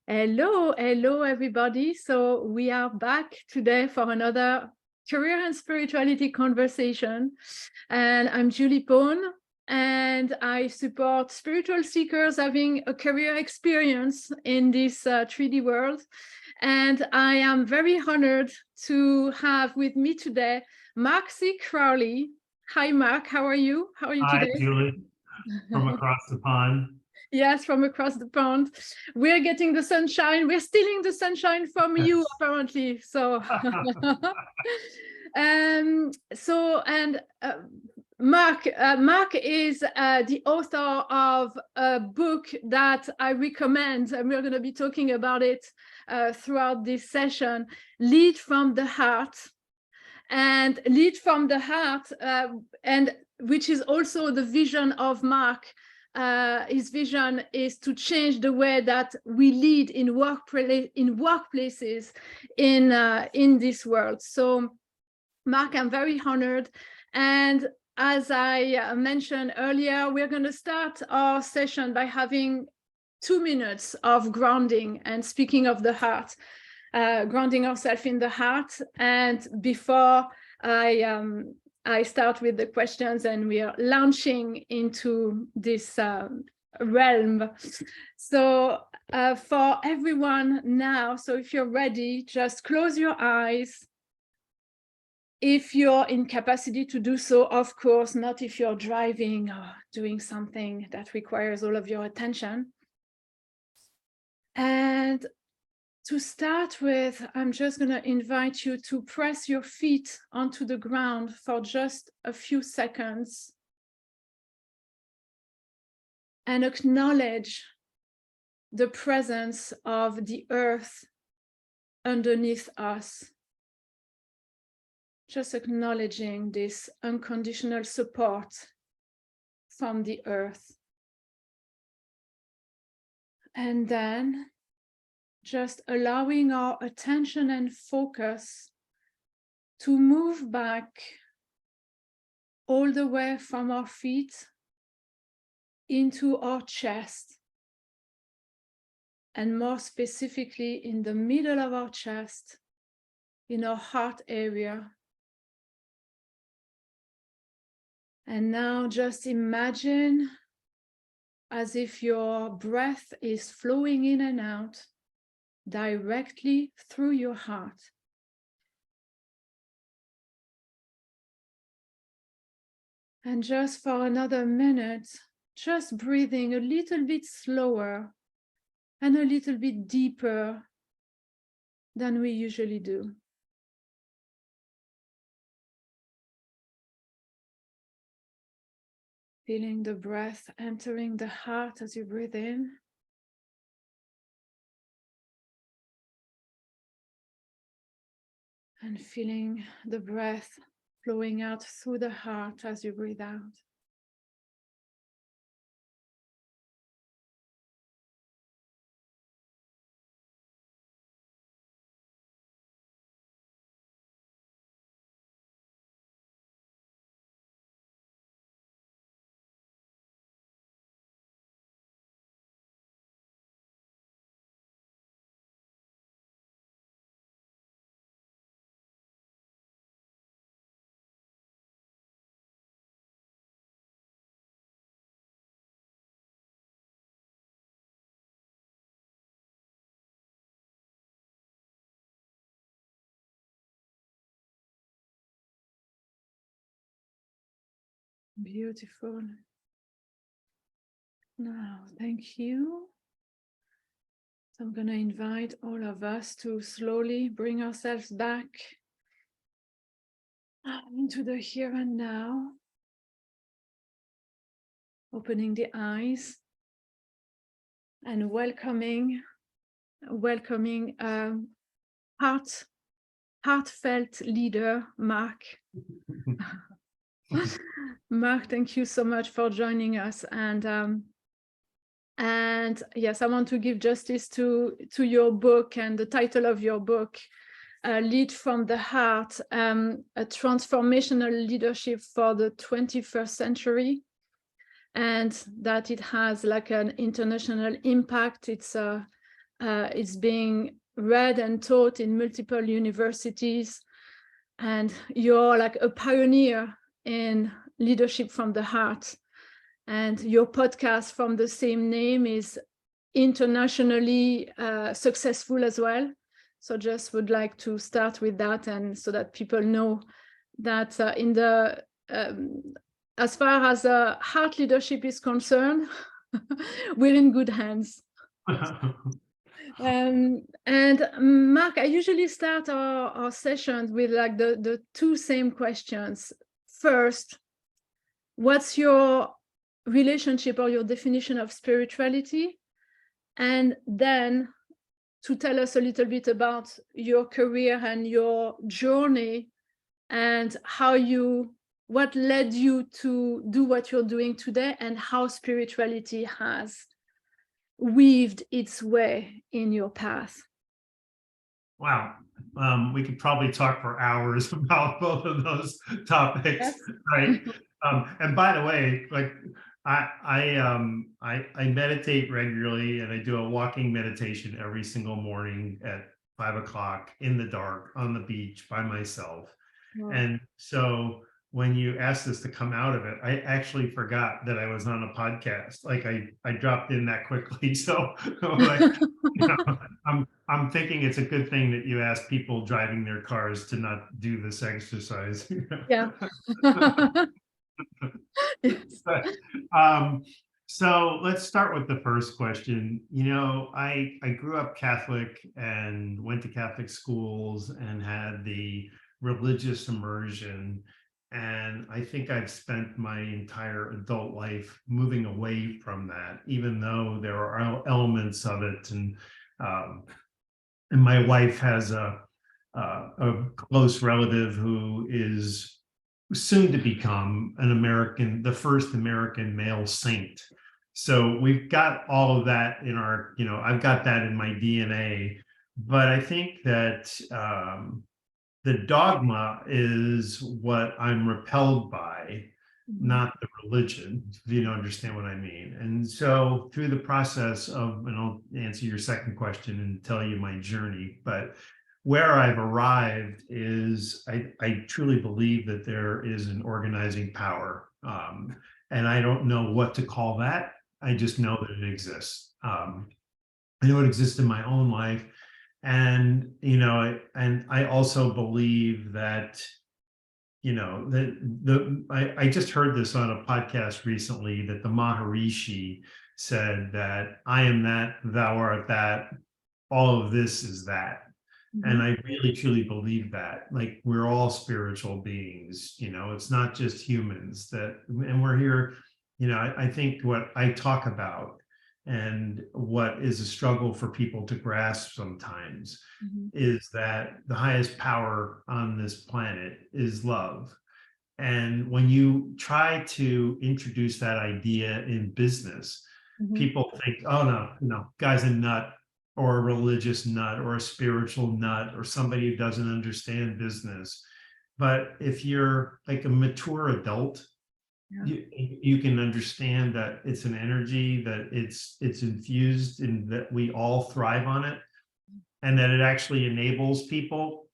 Hello, everybody. So we are back today for another career and spirituality conversation. And I'm Julie Pone, and I support spiritual seekers having a career experience in this 3D world. And I am very honored to have with me today Mark C. Crowley. Hi, Mark. How are you? How are you today? Hi, Julie, from across the pond. Yes, from across the pond. We're getting the sunshine. We're stealing the sunshine from you, apparently. So, Mark is the author of a book that I recommend, and we're going to be talking about it throughout this session, Lead from the Heart. And Lead from the Heart, and which is also the vision of Mark. His vision is to change the way that we lead in workplaces in this world. So, Mark, I'm very honored. And as I mentioned earlier, we're going to start our session by having 2 minutes of grounding and speaking of the heart, grounding ourselves in the heart. And before I start with the questions and we are launching into this realm. So for everyone now, so if you're ready, just close your eyes. If you're in capacity to do so, of course, not if you're driving or doing something that requires all of your attention. And to start with, I'm just going to invite you to press your feet onto the ground for just a few seconds and acknowledge the presence of the earth underneath us. Just acknowledging this unconditional support from the earth. And then just allowing our attention and focus to move back all the way from our feet into our chest, and more specifically in the middle of our chest, in our heart area. And now just imagine as if your breath is flowing in and out directly through your heart. And just for another minute, just breathing a little bit slower and a little bit deeper than we usually do. Feeling the breath entering the heart as you breathe in. And feeling the breath flowing out through the heart as you breathe out. Beautiful. Now, thank you. So I'm going to invite all of us to slowly bring ourselves back into the here and now. Opening the eyes and welcoming heartfelt leader, Mark. Mark, thank you so much for joining us. And yes, I want to give justice to your book and the title of your book, Lead from the Heart, a transformational leadership for the 21st century, and that it has like an international impact. It's it's being read and taught in multiple universities, and you're like a pioneer in leadership from the heart. And your podcast from the same name is internationally successful as well. So just would like to start with that, and so that people know that in the as far as heart leadership is concerned, we're in good hands. And Mark, I usually start our sessions with like the two same questions. First, what's your relationship or your definition of spirituality? And then to tell us a little bit about your career and your journey, and what led you to do what you're doing today, and how spirituality has weaved its way in your path. Wow. We could probably talk for hours about both of those topics, Yes. right? And by the way, like I meditate regularly, and I do a walking meditation every single morning at 5 o'clock in the dark on the beach by myself. Wow. And so when you asked us to come out of it, I actually forgot that I was on a podcast. Like I dropped in that quickly. So like, you know, I'm thinking it's a good thing that you ask people driving their cars to not do this exercise. Yeah. Yes. But, so let's start with the first question. You know, I grew up Catholic and went to Catholic schools and had the religious immersion. And I think I've spent my entire adult life moving away from that, even though there are elements of it. And my wife has a close relative who is soon to become the first American male saint. So we've got all of that in our, I've got that in my DNA. But I think that the dogma is what I'm repelled by, not the religion, if you don't understand what I mean. And so through the process of, and I'll answer your second question and tell you my journey, but where I've arrived is I truly believe that there is an organizing power. And I don't know what to call that. I just know that it exists. I know it exists in my own life. And, and I also believe that, I just heard this on a podcast recently, that the Maharishi said that I am that, thou art that, all of this is that. And I really truly believe that, like, we're all spiritual beings, it's not just humans and we're here, I think what I talk about and what is a struggle for people to grasp sometimes is that the highest power on this planet is love. And when you try to introduce that idea in business, people think, oh, no, guy's a nut, or a religious nut, or a spiritual nut, or somebody who doesn't understand business. But if you're like a mature adult, you can understand that it's an energy, that it's infused, and that we all thrive on it, and that it actually enables people.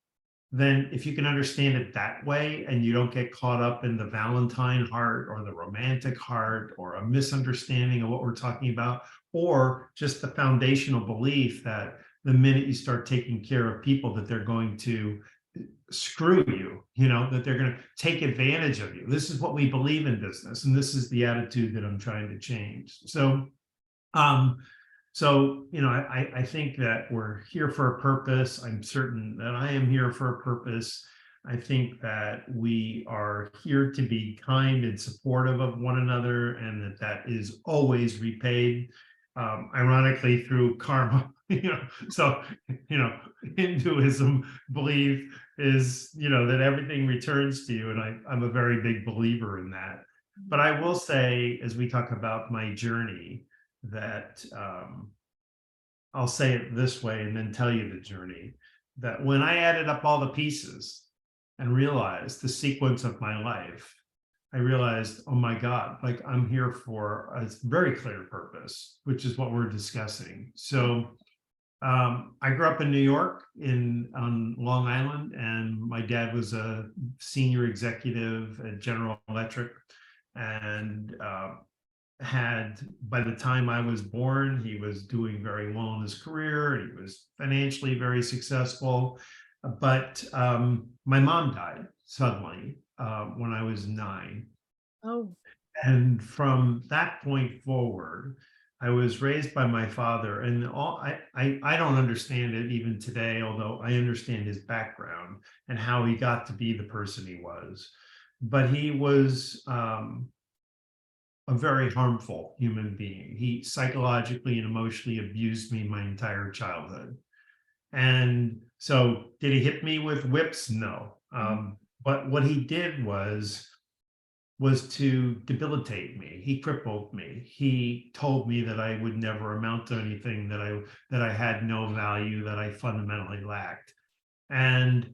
Then if you can understand it that way, and you don't get caught up in the Valentine heart or the romantic heart or a misunderstanding of what we're talking about, or just the foundational belief that the minute you start taking care of people, that they're going to screw you, that they're going to take advantage of you. This is what we believe in business, and this is the attitude that I'm trying to change. So I think that we're here for a purpose. I'm certain that I am here for a purpose. I think that we are here to be kind and supportive of one another, and that is always repaid, ironically, through karma. So Hinduism belief is that everything returns to you, and I'm a very big believer in that. But I will say, as we talk about my journey, that I'll say it this way and then tell you the journey, that when I added up all the pieces and realized the sequence of my life, I realized, oh my God, like, I'm here for a very clear purpose, which is what we're discussing. So I grew up in New York on Long Island, and my dad was a senior executive at General Electric, and by the time I was born, he was doing very well in his career. He was financially very successful. But my mom died suddenly when I was 9. Oh. And from that point forward, I was raised by my father, and I don't understand it even today, although I understand his background and how he got to be the person he was. But he was a very harmful human being. He psychologically and emotionally abused me my entire childhood. And so, did he hit me with whips? No. But what he did was to debilitate me. He crippled me. He told me that I would never amount to anything, that I had no value, that I fundamentally lacked. And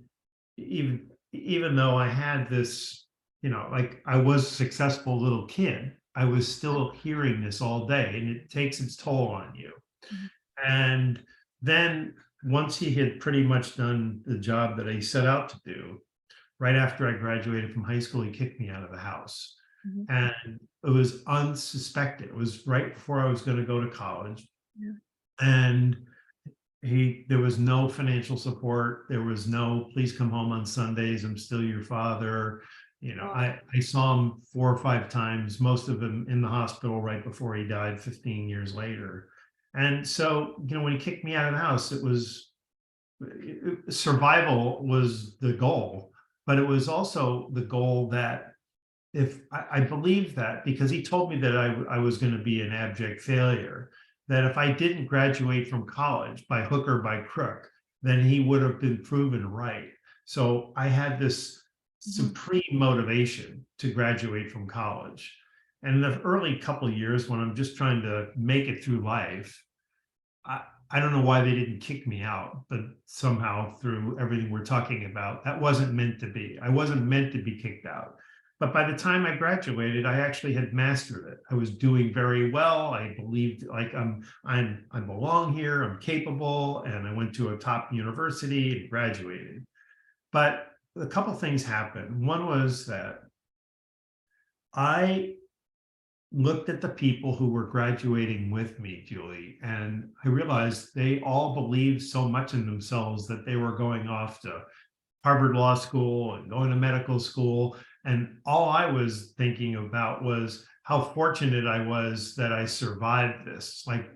even though I had this, like I was a successful little kid, I was still hearing this all day, and it takes its toll on you. And then once he had pretty much done the job that I set out to do, right after I graduated from high school, he kicked me out of the house. And it was unsuspected. It was right before I was going to go to college. And there was no financial support. There was no, please come home on Sundays, I'm still your father. I saw him 4 or 5 times, most of them in the hospital right before he died 15 years later. And so, when he kicked me out of the house, survival was the goal. But it was also the goal that if I believed that, because he told me that I was going to be an abject failure, that if I didn't graduate from college by hook or by crook, then he would have been proven right. So I had this supreme motivation to graduate from college. And in the early couple of years, when I'm just trying to make it through life, I don't know why they didn't kick me out, but somehow through everything we're talking about, that wasn't meant to be. I wasn't meant to be kicked out. But by the time I graduated, I actually had mastered it. I was doing very well. I believed like I belong here, I'm capable, and I went to a top university and graduated. But a couple things happened. One was that I looked at the people who were graduating with me, Julie, and I realized they all believed so much in themselves that they were going off to Harvard Law School and going to medical school. And all I was thinking about was how fortunate I was that I survived this. Thank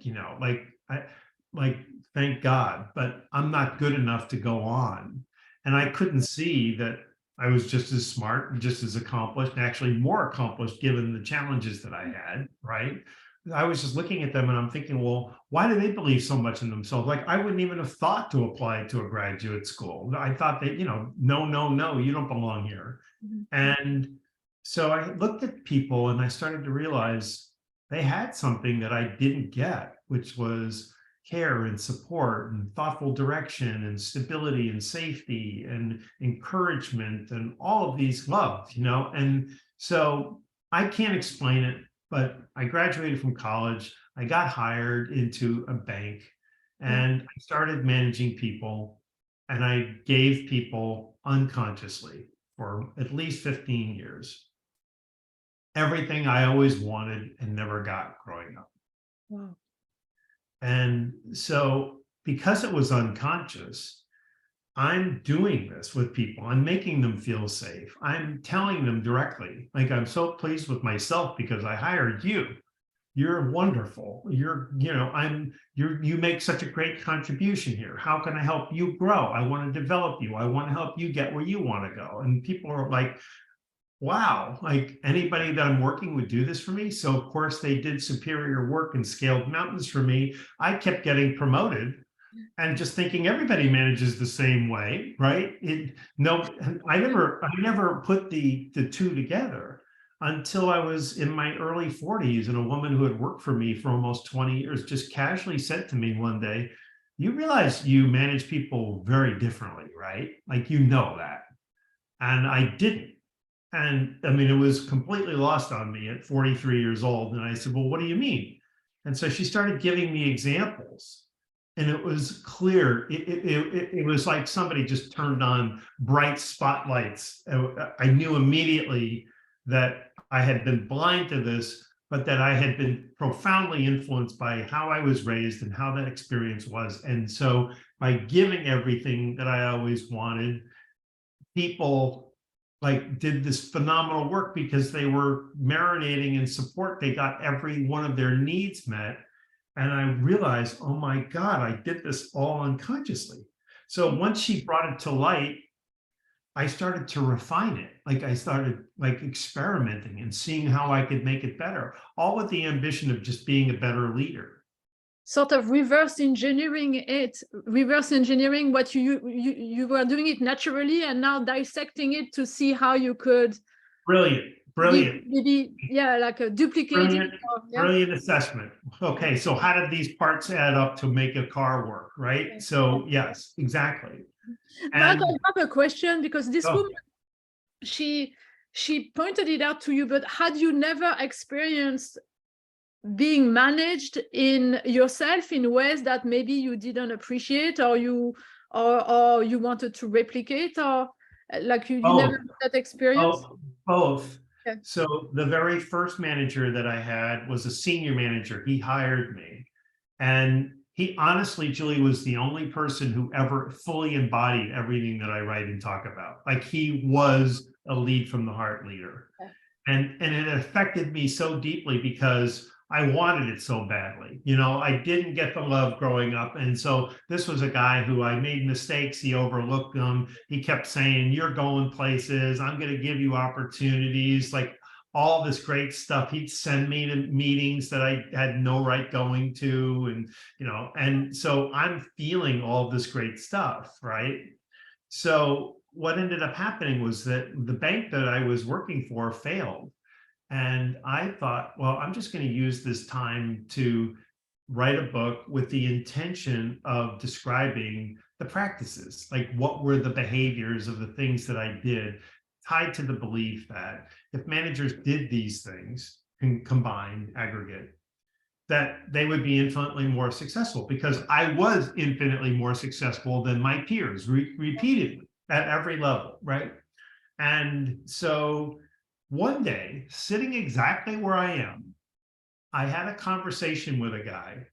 God, but I'm not good enough to go on. And I couldn't see that I was just as smart and just as accomplished, and actually more accomplished given the challenges that I had, right? I was just looking at them and I'm thinking, well, why do they believe so much in themselves? Like I wouldn't even have thought to apply to a graduate school. I thought that, no, you don't belong here. And so I looked at people and I started to realize they had something that I didn't get, which was care and support and thoughtful direction and stability and safety and encouragement and all of these love, and so I can't explain it, but I graduated from college. I got hired into a bank and I started managing people, and I gave people unconsciously for at least 15 years everything I always wanted and never got growing up. Wow. And so, because it was unconscious, I'm doing this with people. I'm making them feel safe. I'm telling them directly, like, I'm so pleased with myself because I hired you. You're wonderful. You make such a great contribution here. How can I help you grow? I want to develop you. I want to help you get where you want to go. And people are like, wow, like anybody that I'm working would do this for me. So of course they did superior work and scaled mountains for me. I kept getting promoted and just thinking everybody manages the same way, right? I never put the two together until I was in my early 40s, and a woman who had worked for me for almost 20 years just casually said to me one day, "You realize you manage people very differently, right? Like, that." And I didn't. And I mean, it was completely lost on me at 43 years old. And I said, "Well, what do you mean?" And so she started giving me examples. And it was clear. It was like somebody just turned on bright spotlights. I knew immediately that I had been blind to this, but that I had been profoundly influenced by how I was raised and how that experience was. And so by giving everything that I always wanted, people like did this phenomenal work because they were marinating in support. They got every one of their needs met. And I realized, oh my God, I did this all unconsciously. So once she brought it to light, I started to refine it. Like I started like experimenting and seeing how I could make it better, all with the ambition of just being a better leader. Sort of reverse engineering what you were doing it naturally, and now dissecting it to see how you could Brilliant. maybe like a duplicate it. Brilliant assessment. Okay, so how did these parts add up to make a car work, right? So yes, exactly. Mark, I have a question, because this woman, she pointed it out to you, but had you never experienced being managed in yourself in ways that maybe you didn't appreciate, or you wanted to replicate, or like you never had that experience? Both. Okay. So the very first manager that I had was a senior manager. He hired me, and he honestly, Julie, was the only person who ever fully embodied everything that I write and talk about. Like he was a lead from the heart leader. Okay. And it affected me so deeply because I wanted it so badly. You know, I didn't get the love growing up. And so this was a guy who I made mistakes. He overlooked them. He kept saying, you're going places. I'm going to give you opportunities. Like all this great stuff. He'd send me to meetings that I had no right going to. And, you know, and so I'm feeling all this great stuff, right? So what ended up happening was that the bank that I was working for failed. And I thought, well, I'm just going to use this time to write a book with the intention of describing the practices, like what were the behaviors of the things that I did, tied to the belief that if managers did these things, combined, aggregate, that they would be infinitely more successful, because I was infinitely more successful than my peers repeatedly at every level, right? And so one day, sitting exactly where I am, I had a conversation with a guy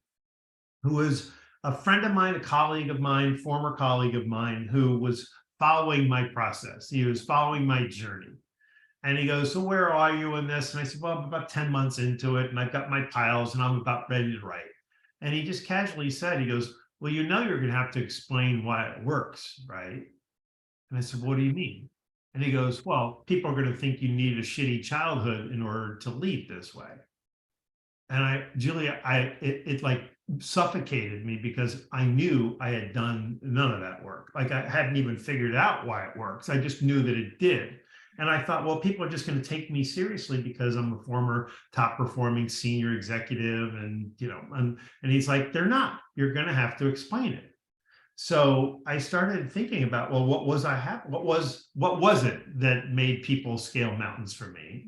who was a friend of mine, a colleague of mine, former colleague of mine, who was following my process. He was following my journey. And he goes, so where are you in this? And I said, well, I'm about 10 months into it, and I've got my piles, and I'm about ready to write. And he just casually said, he goes, well, you know, you're going to have to explain why it works, right? And I said, what do you mean? And he goes, well, people are going to think you need a shitty childhood in order to lead this way. And Julia, it like suffocated me, because I knew I had done none of that work. Like I hadn't even figured out why it works. I just knew that it did. And I thought, well, people are just going to take me seriously because I'm a former top performing senior executive. And, you know, and he's like, they're not. You're going to have to explain it. So I started thinking about, well, what was it that made people scale mountains for me?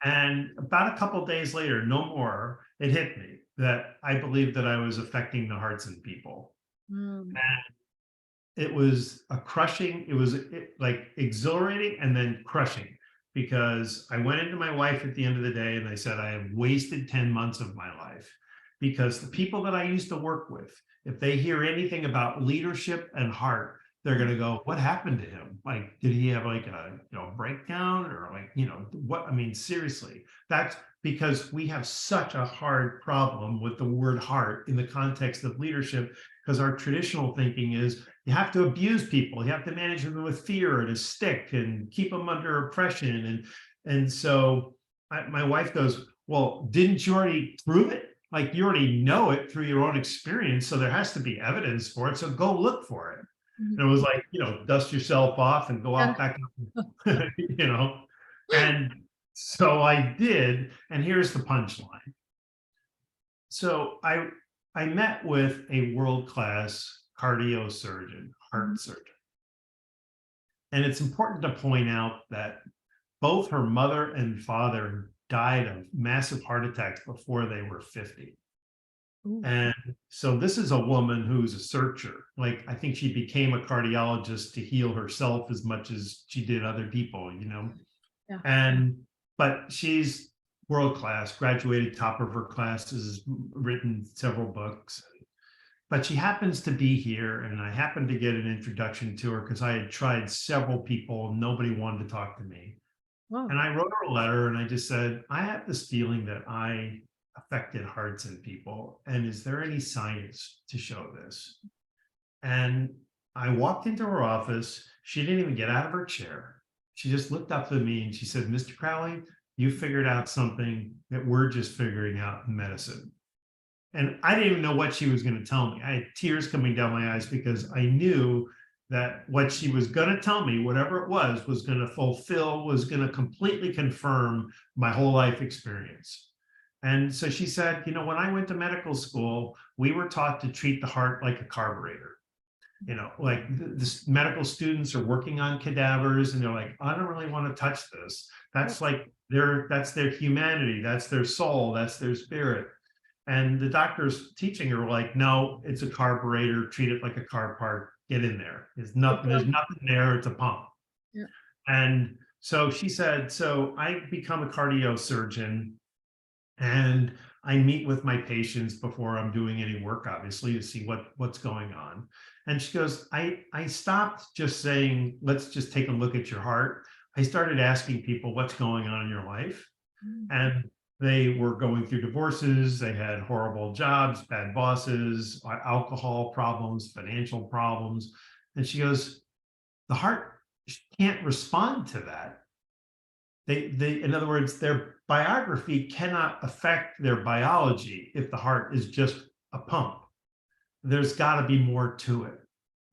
And about a couple of days later, no more, it hit me that I believed that I was affecting the hearts of people. And it was a crushing, it was like exhilarating and then crushing, because I went into my wife at the end of the day and I said, I have wasted 10 months of my life, because the people that I used to work with, if they hear anything about leadership and heart, they're going to go, what happened to him? Like, did he have like a breakdown, or like, what? I mean, seriously, that's because we have such a hard problem with the word heart in the context of leadership, because our traditional thinking is you have to abuse people, you have to manage them with fear and a stick and keep them under oppression. And so my wife goes, well, didn't you already prove it? Like, you already know it through your own experience, so there has to be evidence for it. So go look for it. And it was like, dust yourself off and go out back up, And so I did. And here's the punchline. So I met with a world-class cardio surgeon, heart surgeon. And it's important to point out that both her mother and father died of massive heart attacks before they were 50. Ooh. And so this is a woman who's a searcher. Like, I think she became a cardiologist to heal herself as much as she did other people, Yeah. And, but she's world class, graduated top of her classes, written several books. But she happens to be here, and I happened to get an introduction to her because I had tried several people. Nobody wanted to talk to me. Wow. And I wrote her a letter and I just said, I have this feeling that I affected hearts in people. And is there any science to show this? And I walked into her office. She didn't even get out of her chair. She just looked up at me and she said, Mr. Crowley, you figured out something that we're just figuring out in medicine. And I didn't even know what she was going to tell me. I had tears coming down my eyes because I knew that what she was going to tell me, whatever it was going to fulfill, was going to completely confirm my whole life experience. And so she said, when I went to medical school, we were taught to treat the heart like a carburetor. Like the medical students are working on cadavers and they're like, I don't really want to touch this. That's like that's their humanity. That's their soul. That's their spirit. And the doctors teaching her were like, no, it's a carburetor. Treat it like a car part. Get in there. There's nothing there. It's a pump. Yeah. And so she said, so I become a cardiosurgeon and I meet with my patients before I'm doing any work, obviously, to see what's going on. And she goes, I stopped just saying, let's just take a look at your heart. I started asking people what's going on in your life. And they were going through divorces. They had horrible jobs, bad bosses, alcohol problems, financial problems. And she goes, the heart can't respond to that. In other words, their biography cannot affect their biology if the heart is just a pump. There's got to be more to it.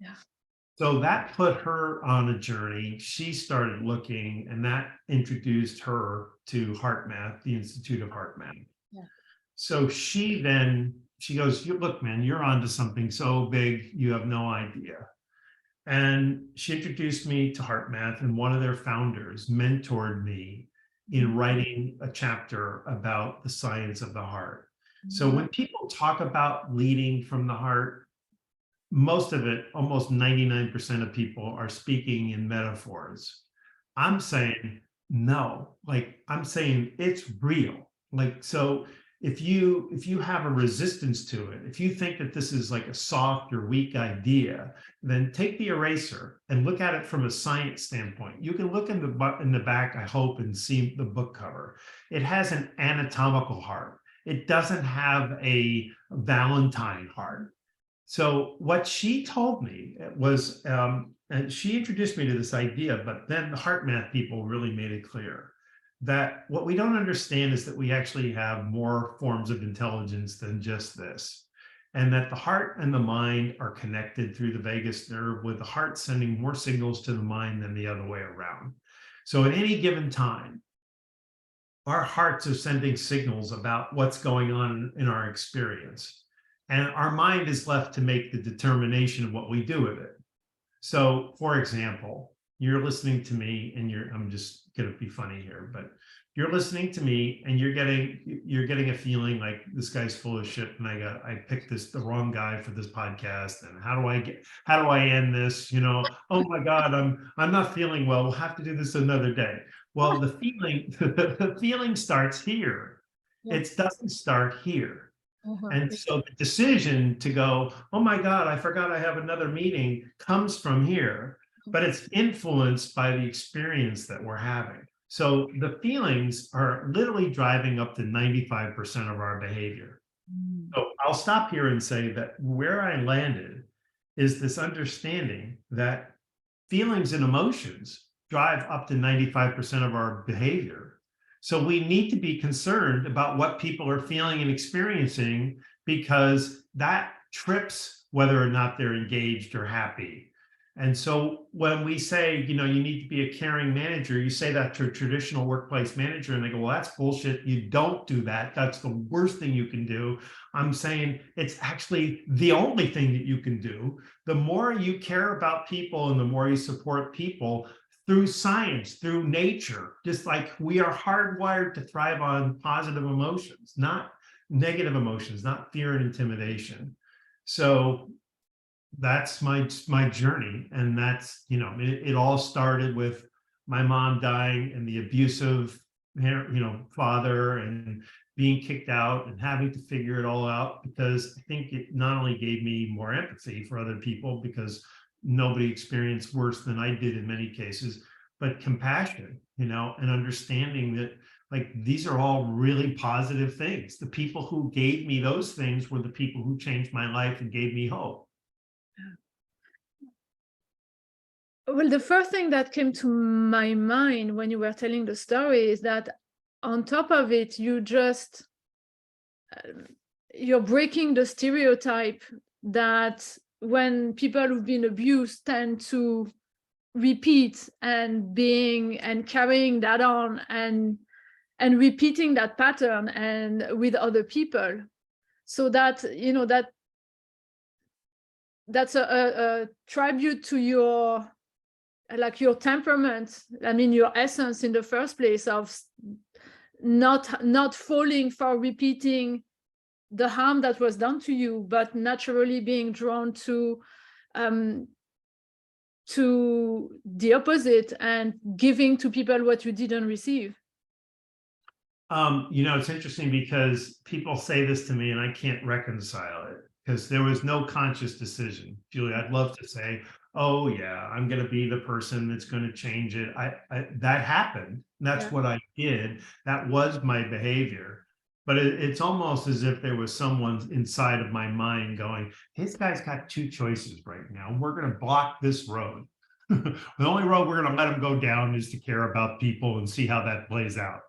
Yeah. So that put her on a journey. She started looking, and that introduced her to HeartMath, the Institute of HeartMath. Yeah. So she goes, look, man, you're onto something so big, you have no idea. And she introduced me to HeartMath, and one of their founders mentored me in writing a chapter about the science of the heart. So when people talk about leading from the heart, most of it, almost 99% of people are speaking in metaphors. I'm saying, no, I'm saying it's real. So if you have a resistance to it, if you think that this is like a soft or weak idea, then take the eraser and look at it from a science standpoint. You can look in the back, I hope, and see the book cover. It has an anatomical heart. It doesn't have a Valentine heart. So what she told me was, and she introduced me to this idea, but then the HeartMath people really made it clear that what we don't understand is that we actually have more forms of intelligence than just this, and that the heart and the mind are connected through the vagus nerve, with the heart sending more signals to the mind than the other way around. So at any given time, our hearts are sending signals about what's going on in our experience. And our mind is left to make the determination of what we do with it. So, for example, you're listening to me, and I'm just going to be funny here, but you're listening to me and you're getting a feeling like this guy's full of shit, and I picked the wrong guy for this podcast, and how do I end this? Oh my God, I'm not feeling well. We'll have to do this another day. Well, the feeling starts here. Yeah. It doesn't start here. And so the decision to go, oh my God, I forgot I have another meeting, comes from here, but it's influenced by the experience that we're having. So the feelings are literally driving up to 95% of our behavior. So I'll stop here and say that where I landed is this understanding that feelings and emotions drive up to 95% of our behavior. So we need to be concerned about what people are feeling and experiencing, because that trips whether or not they're engaged or happy. And so when we say, you need to be a caring manager, you say that to a traditional workplace manager and they go, well, that's bullshit. You don't do that. That's the worst thing you can do. I'm saying it's actually the only thing that you can do. The more you care about people and the more you support people, through science, through nature, just like we are hardwired to thrive on positive emotions, not negative emotions, not fear and intimidation. So that's my journey. And that's, it all started with my mom dying and the abusive, father, and being kicked out and having to figure it all out, because I think it not only gave me more empathy for other people, because nobody experienced worse than I did in many cases, but compassion, and understanding that, like, these are all really positive things. The people who gave me those things were the people who changed my life and gave me hope. Well, the first thing that came to my mind when you were telling the story is that on top of it, you're breaking the stereotype that when people who've been abused tend to repeat and carrying that on and repeating that pattern and with other people. So that, that's a tribute to your temperament, your essence in the first place, of not falling for repeating the harm that was done to you, but naturally being drawn to the opposite and giving to people what you didn't receive. It's interesting because people say this to me and I can't reconcile it, because there was no conscious decision. Julie, I'd love to say, oh yeah, I'm going to be the person that's going to change it. That happened. That's what I did. That was my behavior. But it's almost as if there was someone inside of my mind going, this guy's got two choices right now. We're going to block this road. The only road we're going to let him go down is to care about people and see how that plays out.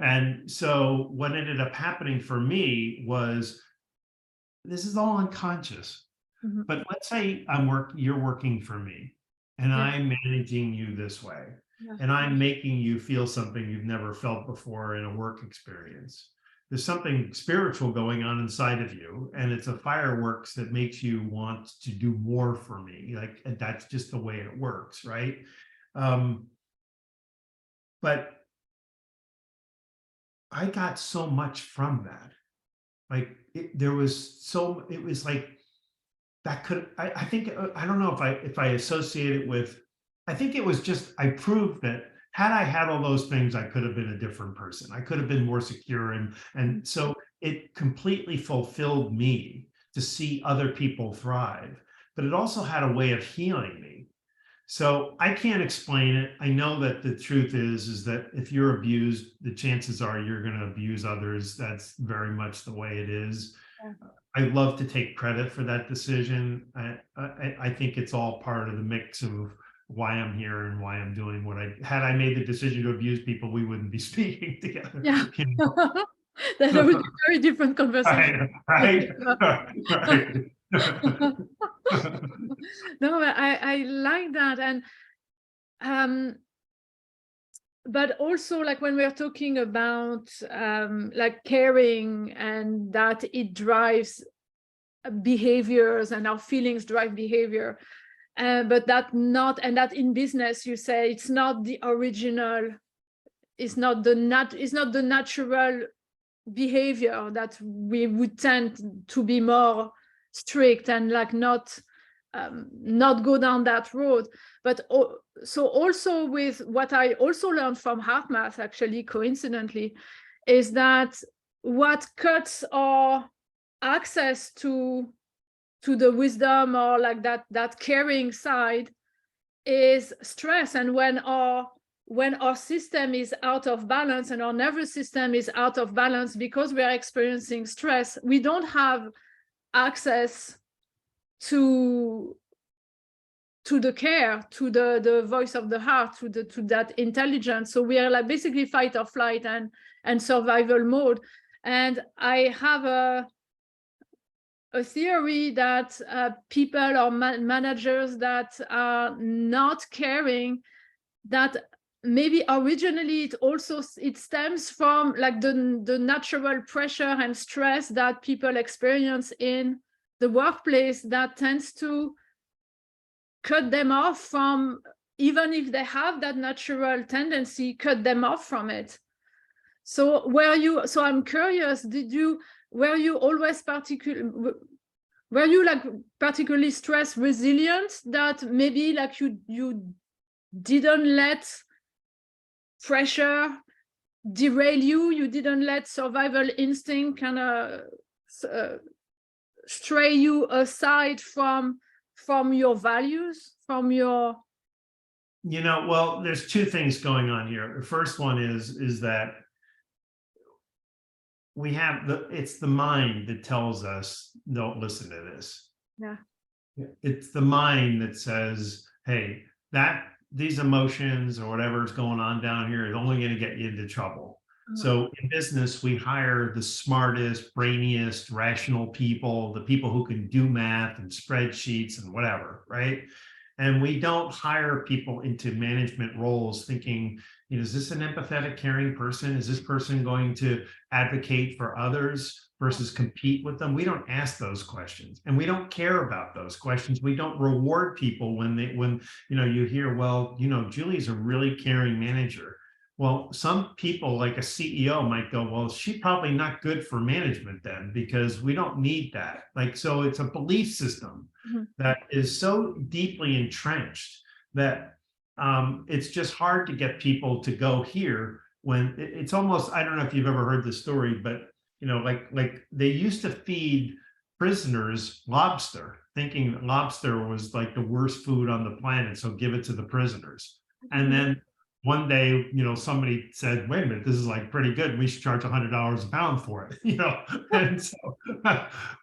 And so what ended up happening for me was, this is all unconscious. Mm-hmm. But let's say you're working for me and I'm managing you this way, and I'm making you feel something you've never felt before in a work experience. There's something spiritual going on inside of you, and it's a fireworks that makes you want to do more for me. Like, and that's just the way it works, right? But I got so much from that. Like, it was like, that could, I think, I don't know if I associate it with, I think it was just, I proved that had I had all those things, I could have been a different person. I could have been more secure. And so it completely fulfilled me to see other people thrive, but it also had a way of healing me. So I can't explain it. I know that the truth is that if you're abused, the chances are you're going to abuse others. That's very much the way it is. I love to take credit for that decision. I think it's all part of the mix of why I'm here and why I'm doing what had I made the decision to abuse people, we wouldn't be speaking together. Yeah. That would be a very different conversation. Right. No, I like that. And but also, like, when we're talking about like caring, and that it drives behaviors and our feelings drive behavior, but that in business, you say it's not the original, it's not the natural behavior, that we would tend to be more strict and like not go down that road. But so also with what I also learned from Heart Math, actually coincidentally, is that what cuts our access to the wisdom, or like that caring side, is stress. And when our system is out of balance, and our nervous system is out of balance because we are experiencing stress, we don't have access to the care, to the voice of the heart, to that intelligence. So we are like basically fight or flight and survival mode. And I have a theory that people or managers that are not caring, that maybe originally it stems from like the natural pressure and stress that people experience in the workplace, that tends to cut them off from, even if they have that natural tendency, cut them off from it. So I'm curious, did you were you always were you like particularly stress resilient, that maybe like you didn't let pressure derail you, you didn't let survival instinct kind of stray you aside from your values, from your... Well, there's two things going on here. The first one is that we have it's the mind that tells us, don't listen to this. Yeah. It's the mind that says, hey, these emotions or whatever's going on down here is only going to get you into trouble. So in business, we hire the smartest, brainiest, rational people, the people who can do math and spreadsheets and whatever, right? And we don't hire people into management roles thinking, is this an empathetic, caring person? Is this person going to advocate for others versus compete with them? We don't ask those questions, and we don't care about those questions. We don't reward people when you hear, well, Julie's a really caring manager. Well, some people, like a CEO, might go, well, she's probably not good for management then, because we don't need that. So it's a belief system that is so deeply entrenched that it's just hard to get people to go here when it's almost, I don't know if you've ever heard this story, but, like they used to feed prisoners lobster, thinking that lobster was like the worst food on the planet. So give it to the prisoners. And then one day, somebody said, wait a minute, this is like pretty good. We should charge $100 a pound for it, and so,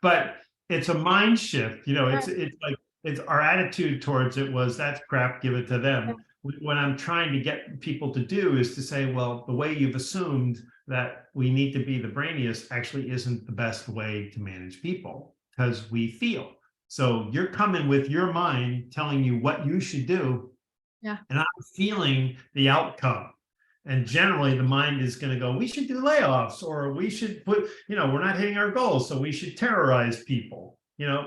but it's a mind shift, it's our attitude towards it was, that's crap, give it to them. What I'm trying to get people to do is to say, well, the way you've assumed that we need to be the brainiest actually isn't the best way to manage people, because we feel. So you're coming with your mind telling you what you should do. Yeah. And I'm feeling the outcome. And generally the mind is going to go, we should do layoffs, or we should put, we're not hitting our goals, so we should terrorize people.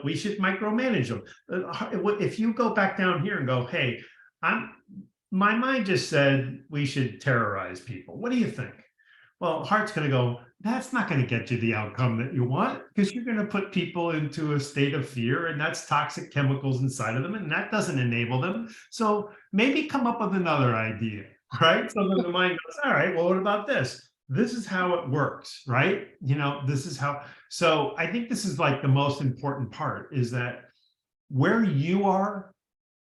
We should micromanage them. If you go back down here and go, hey, my mind just said we should terrorize people. What do you think? Well, heart's going to go, that's not going to get you the outcome that you want, because you're going to put people into a state of fear, and that's toxic chemicals inside of them, and that doesn't enable them. So maybe come up with another idea, right? So then the mind goes, all right, well, what about this? This is how it works, right? This is how. So I think this is like the most important part, is that where you are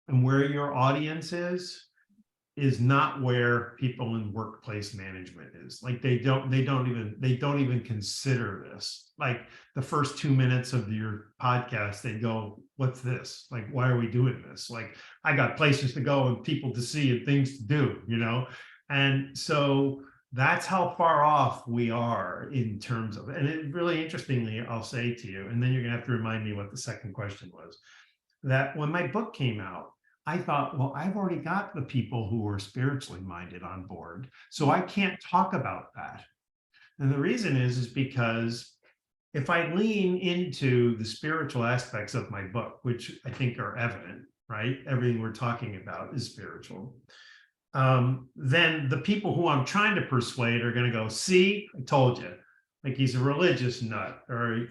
and where your audience is not where people in workplace management is. Like they don't even consider this. Like the first 2 minutes of your podcast, they go, what's this? Like, why are we doing this? Like, I got places to go and people to see and things to do, And so that's how far off we are in terms of, and it really interestingly, I'll say to you, and then you're gonna have to remind me what the second question was, that when my book came out, I thought, well, I've already got the people who are spiritually minded on board, so I can't talk about that. And the reason is because if I lean into the spiritual aspects of my book, which I think are evident, right? Everything we're talking about is spiritual. Then the people who I'm trying to persuade are going to go, see, I told you, like he's a religious nut, or,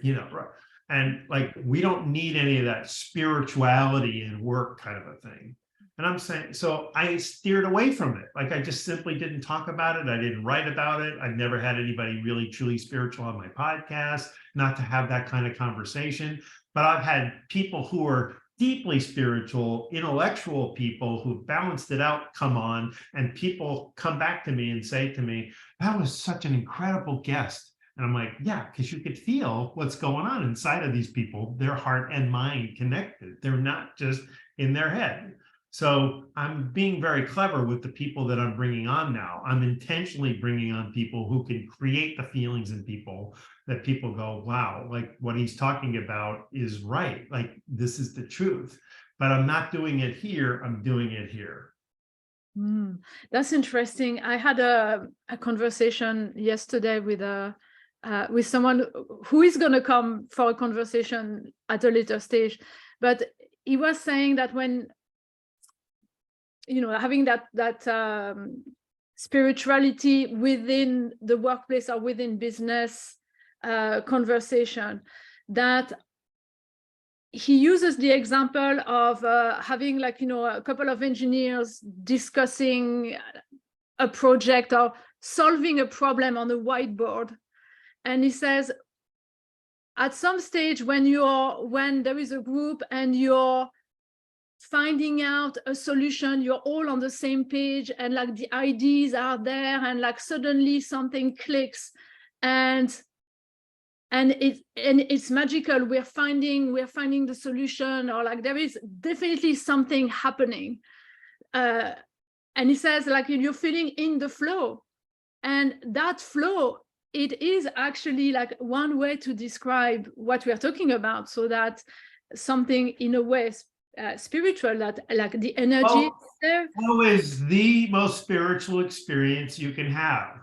and like, we don't need any of that spirituality in work kind of a thing. And I'm saying, so I steered away from it. Like, I just simply didn't talk about it. I didn't write about it. I've never had anybody really truly spiritual on my podcast, not to have that kind of conversation. But I've had people who are deeply spiritual, intellectual people who balanced it out come on, and people come back to me and say to me, that was such an incredible guest. And I'm like, yeah, because you could feel what's going on inside of these people, their heart and mind connected. They're not just in their head. So I'm being very clever with the people that I'm bringing on now. I'm intentionally bringing on people who can create the feelings in people that people go, wow, like what he's talking about is right. Like, this is the truth. But I'm not doing it here. I'm doing it here. That's interesting. I had a conversation yesterday with someone who is going to come for a conversation at a later stage, but he was saying that when, having that spirituality within the workplace or within business conversation, that he uses the example of having, like, a couple of engineers discussing a project or solving a problem on a whiteboard. And he says, at some stage when there is a group and you're finding out a solution, you're all on the same page, and like the ideas are there, and like suddenly something clicks, and it's magical. We're finding the solution, or like there is definitely something happening. And he says, like, you're feeling in the flow, and that flow, it is actually like one way to describe what we're talking about. So that something in a way spiritual, that like the energy there. Flow is the most spiritual experience you can have,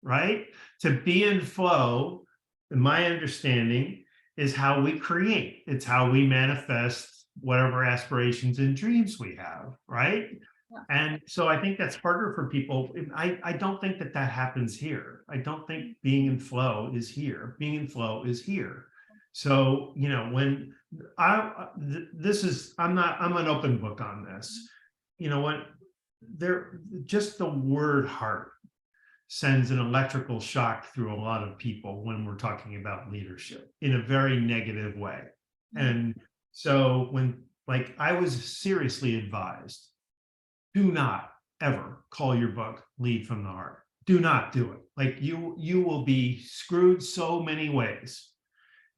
right? To be in flow, in my understanding, is how we create. It's how we manifest whatever aspirations and dreams we have, right? Yeah. And so I think that's harder for people. I don't think that happens here. I don't think being in flow is here. Being in flow is here. So, when I'm an open book on this. Just the word heart sends an electrical shock through a lot of people when we're talking about leadership in a very negative way. And so I was seriously advised, do not ever call your book Lead from the Heart. Do not do it. Like you will be screwed so many ways.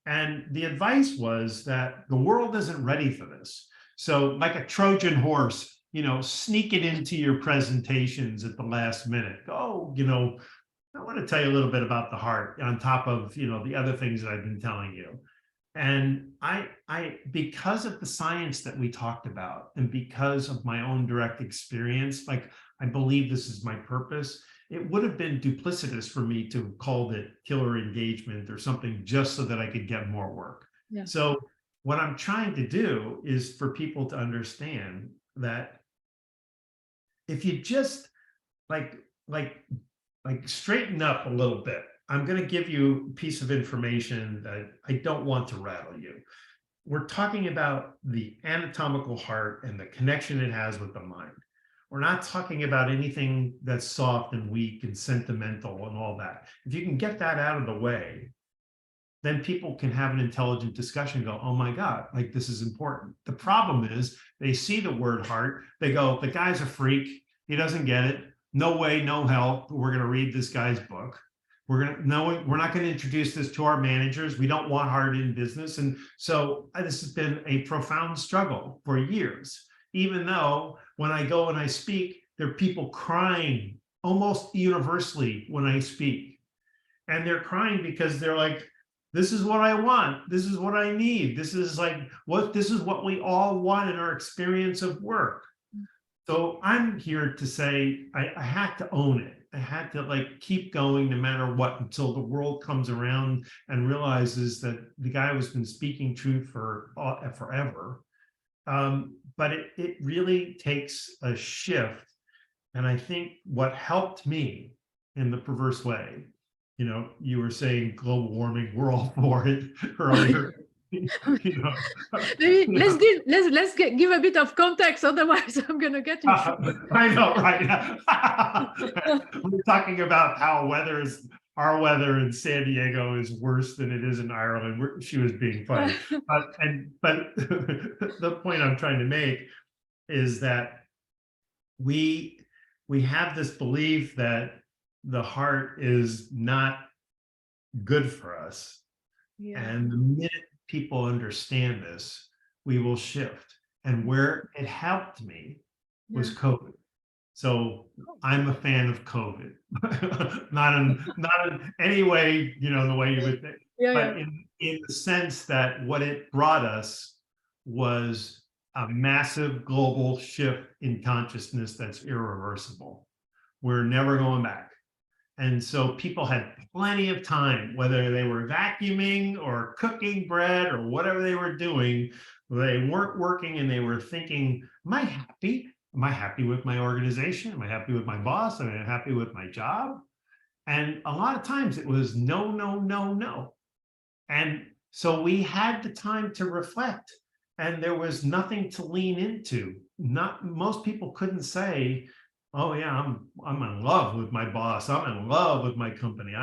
And the advice was that the world isn't ready for this. So like a Trojan horse, sneak it into your presentations at the last minute. Oh, I want to tell you a little bit about the heart on top of, the other things that I've been telling you. And I, because of the science that we talked about, and because of my own direct experience, like, I believe this is my purpose. It would have been duplicitous for me to have called it killer engagement or something just so that I could get more work. Yeah. So what I'm trying to do is for people to understand that if you just like straighten up a little bit, I'm going to give you a piece of information that I don't want to rattle you. We're talking about the anatomical heart and the connection it has with the mind. We're not talking about anything that's soft and weak and sentimental and all that. If you can get that out of the way, then people can have an intelligent discussion and go, oh my God, like, this is important. The problem is they see the word heart, they go, the guy's a freak, he doesn't get it, no way, no help, we're going to read this guy's book. We're not going to introduce this to our managers. We don't want heart in business. And so this has been a profound struggle for years, even though when I go and I speak, there are people crying almost universally when I speak. And they're crying because they're like, this is what I want. This is what I need. This is what we all want in our experience of work. So I'm here to say, I had to own it. I had to keep going no matter what until the world comes around and realizes that the guy has been speaking truth for forever. But it really takes a shift. And I think what helped me in the perverse way, you were saying global warming, we're all for it earlier. Maybe let's give a bit of context, otherwise I'm gonna get in trouble. I know, right? We're talking about how our weather in San Diego is worse than it is in Ireland. She was being funny, but the point I'm trying to make is that we have this belief that the heart is not good for us, and the minute people understand this, we will shift. And where it helped me was COVID. So I'm a fan of COVID, not in any way, the way you would think, but in the sense that what it brought us was a massive global shift in consciousness that's irreversible. We're never going back. And so people had plenty of time, whether they were vacuuming or cooking bread or whatever they were doing, they weren't working and they were thinking, am I happy? Am I happy with my organization? Am I happy with my boss? Am I happy with my job? And a lot of times it was no, no, no, no. And so we had the time to reflect, and there was nothing to lean into. Not most people couldn't say, oh yeah, I'm in love with my boss. I'm in love with my company.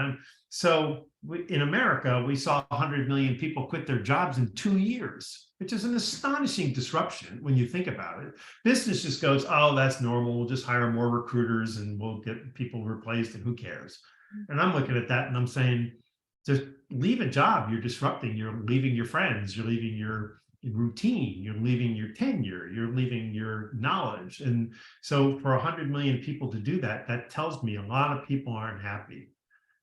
In America, we saw 100 million people quit their jobs in 2 years, which is an astonishing disruption when you think about it. Business just goes, oh, that's normal. We'll just hire more recruiters and we'll get people replaced, and who cares? And I'm looking at that and I'm saying, just leave a job. You're disrupting. You're leaving your friends. You're leaving your routine. You're leaving your tenure. You're leaving your knowledge. And so for 100 million people to do that, that tells me a lot of people aren't happy.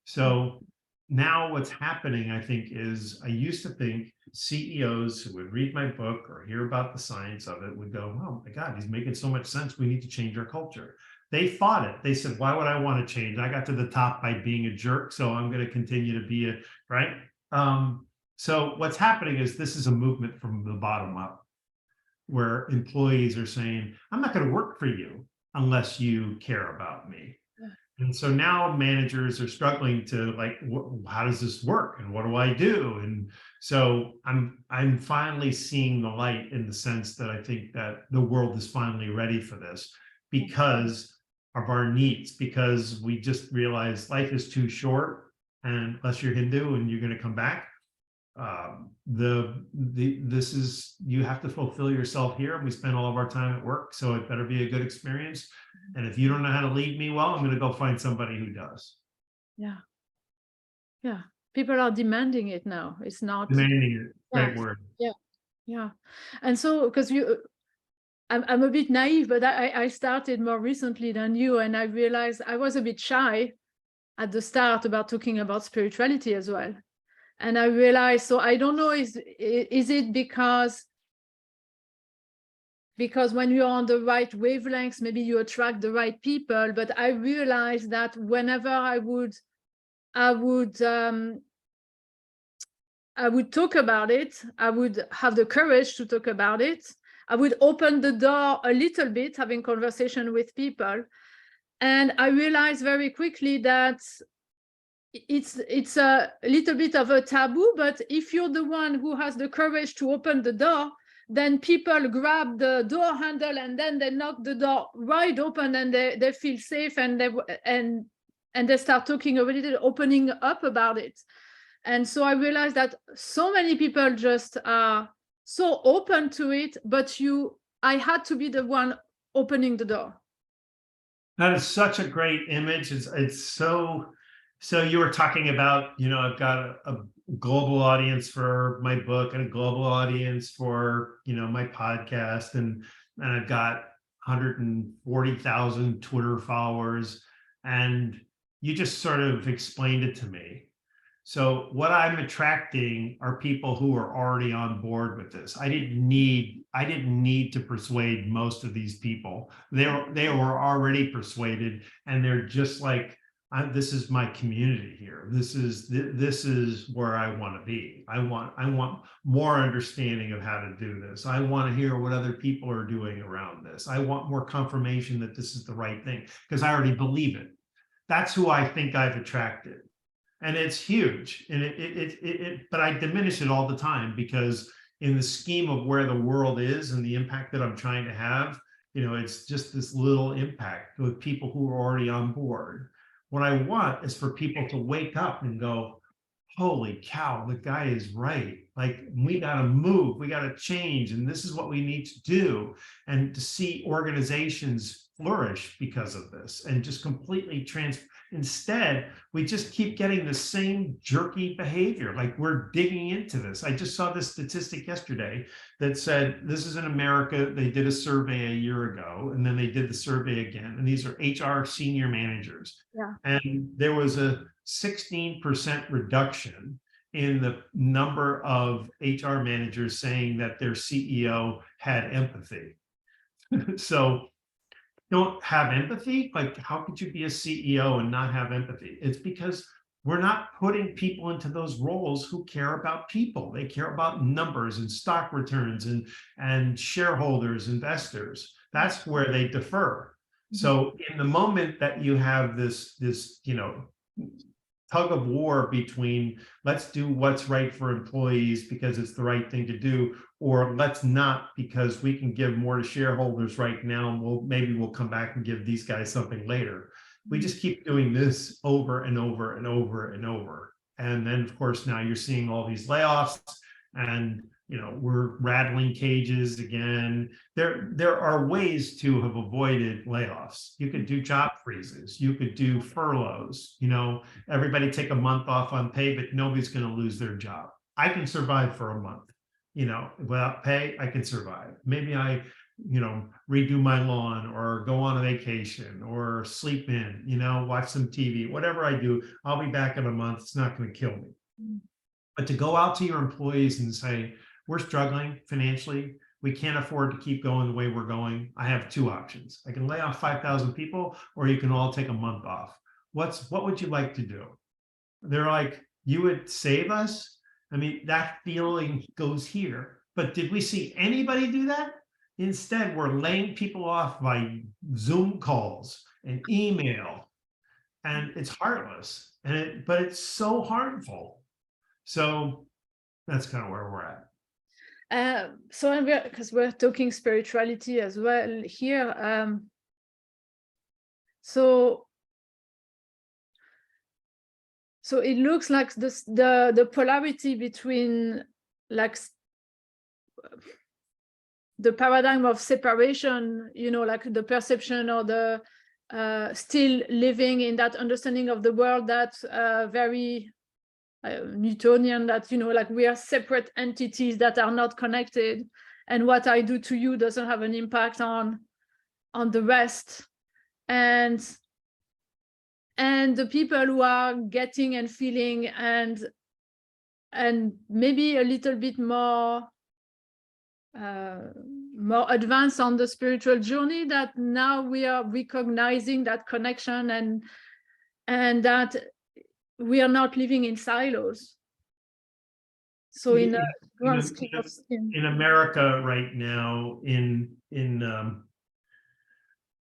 So now what's happening, I think, is I used to think CEOs who would read my book or hear about the science of it would go, oh my God, he's making so much sense. We need to change our culture. They fought it. They said, why would I want to change? I got to the top by being a jerk, so I'm going to continue to be right. So what's happening is this is a movement from the bottom up, where employees are saying, I'm not going to work for you unless you care about me. And so now managers are struggling to like, how does this work? And what do I do? And so I'm finally seeing the light, in the sense that I think that the world is finally ready for this because of our needs, because we just realize life is too short, and unless you're Hindu and you're going to come back, this is, you have to fulfill yourself here. We spend all of our time at work, so it better be a good experience. And if you don't know how to lead me well, I'm going to go find somebody who does. Yeah, people are demanding it now. It's not demanding it. Great word. Yeah. And so, because I'm a bit naive, but I started more recently than you, and I realized I was a bit shy at the start about talking about spirituality as well. And I realized, so I don't know, is it because when you're on the right wavelengths, maybe you attract the right people. But I realized that whenever I would talk about it, I would have the courage to talk about it. I would open the door a little bit, having conversation with people. And I realized very quickly that it's a little bit of a taboo, but if you're the one who has the courage to open the door, then people grab the door handle and then they knock the door wide open, and they feel safe, and they start talking a little, opening up about it. And so I realized that so many people just are so open to it, but I had to be the one opening the door. That is such a great image. It's so you were talking about, I've got a global audience for my book and a global audience for, my podcast, and I've got 140,000 Twitter followers, and you just sort of explained it to me. So what I'm attracting are people who are already on board with this. I didn't need to persuade most of these people. They were already persuaded, and they're just like, this is my community here. This is where I want to be. I want more understanding of how to do this. I want to hear what other people are doing around this. I want more confirmation that this is the right thing, because I already believe it. That's who I think I've attracted. And it's huge. And but I diminish it all the time, because in the scheme of where the world is and the impact that I'm trying to have, it's just this little impact with people who are already on board. What I want is for people to wake up and go, holy cow, the guy is right. Like, we got to move, we got to change, and this is what we need to do. And to see organizations flourish because of this, and just completely Instead, we just keep getting the same jerky behavior. Like, we're digging into this. I just saw this statistic yesterday that said, this is in America. They did a survey a year ago, and then they did the survey again. And these are HR senior managers. Yeah. And there was a 16% reduction in the number of HR managers saying that their CEO had empathy. So, don't have empathy? Like, how could you be a CEO and not have empathy? It's because we're not putting people into those roles who care about people. They care about numbers and stock returns and shareholders, investors. That's where they defer. So in the moment that you have this tug of war between let's do what's right for employees because it's the right thing to do, or let's not because we can give more to shareholders right now, and maybe we'll come back and give these guys something later. We just keep doing this over and over and over and over. And then, of course, now you're seeing all these layoffs, and we're rattling cages again. There are ways to have avoided layoffs. You could do job freezes. You could do furloughs. Everybody take a month off on pay, but nobody's going to lose their job. I can survive for a month. Without pay, I can survive. Maybe I redo my lawn or go on a vacation or sleep in, watch some TV, whatever I do, I'll be back in a month. It's not going to kill me. But to go out to your employees and say, we're struggling financially, we can't afford to keep going the way we're going. I have two options. I can lay off 5,000 people, or you can all take a month off. What would you like to do? They're like, you would save us? I mean, that feeling goes here. But did we see anybody do that? Instead, we're laying people off by Zoom calls and email, and it's heartless, but it's so harmful. So that's kind of where we're at. So because we're talking spirituality as well here. So it looks like the polarity between like the paradigm of separation, like the perception or the still living in that understanding of the world that's very Newtonian, that like we are separate entities that are not connected, and what I do to you doesn't have an impact on the rest. And the people who are getting and feeling and maybe a little bit more advanced on the spiritual journey, that now we are recognizing that connection and that we are not living in silos. So in America right now,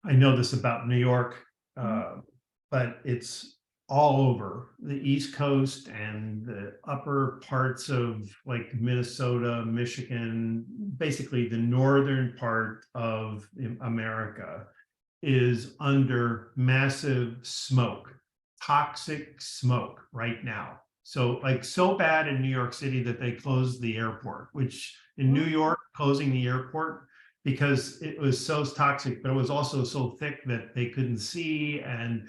I know this about New York, but it's all over the East Coast and the upper parts of like Minnesota, Michigan, basically the northern part of America is under massive smoke. Toxic smoke right now. So bad in New York City that they closed the airport, which in New York, closing the airport because it was so toxic, but it was also so thick that they couldn't see. And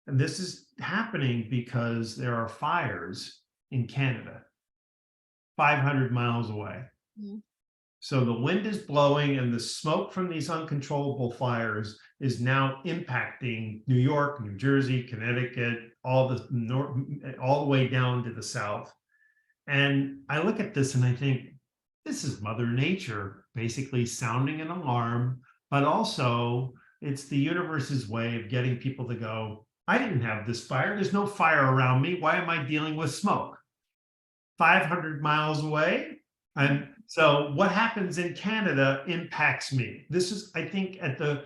this is happening because there are fires in Canada, 500 miles away. So the wind is blowing, and the smoke from these uncontrollable fires is now impacting New York, New Jersey, Connecticut, all the way down to the south. And I look at this and I think, this is Mother Nature basically sounding an alarm, but also it's the universe's way of getting people to go, I didn't have this fire. There's no fire around me. Why am I dealing with smoke? 500 miles away? And so what happens in Canada impacts me. This is, I think, at the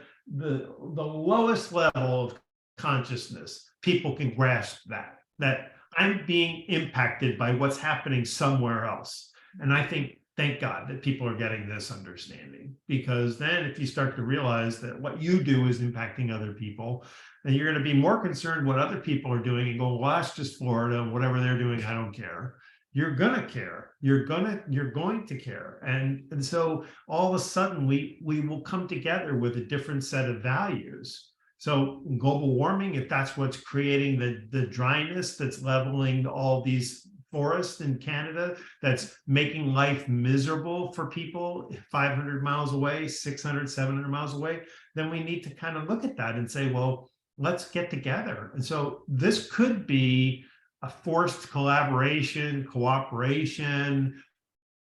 lowest level of consciousness, people can grasp that I'm being impacted by what's happening somewhere else. And I think, thank God that people are getting this understanding, because then if you start to realize that what you do is impacting other people, then you're going to be more concerned what other people are doing and go, well, that's just Florida, whatever they're doing, I don't care. You're going to care. You're going to care. And so all of a sudden we will come together with a different set of values. So global warming, if that's what's creating the dryness that's leveling all these forests in Canada, that's making life miserable for people 500 miles away, 600, 700 miles away, then we need to kind of look at that and say, well, let's get together. And so this could be a forced collaboration, cooperation,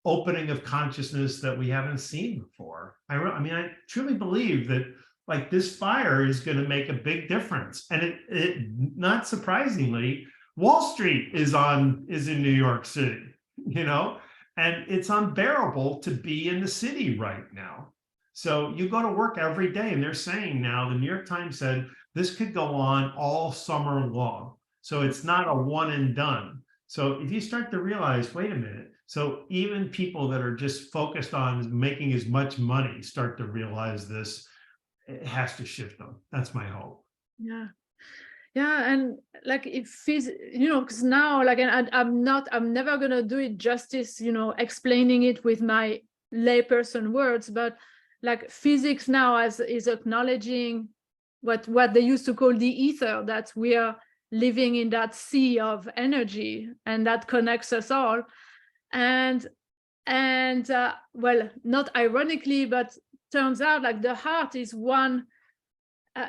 opening of consciousness that we haven't seen before. I truly believe that this fire is going to make a big difference. And it not surprisingly, Wall Street is in New York City, and it's unbearable to be in the city right now. So you go to work every day, and they're saying now, the New York Times said this could go on all summer long. So it's not a one and done. So if you start to realize, wait a minute, so even people that are just focused on making as much money start to realize this, it has to shift them. That's my hope. Yeah. Yeah, and like if because now, like, and I'm never gonna do it justice, explaining it with my layperson words, but like physics now is acknowledging what they used to call the ether, that we are living in that sea of energy, and that connects us all. And well, not ironically, but turns out like the heart is one.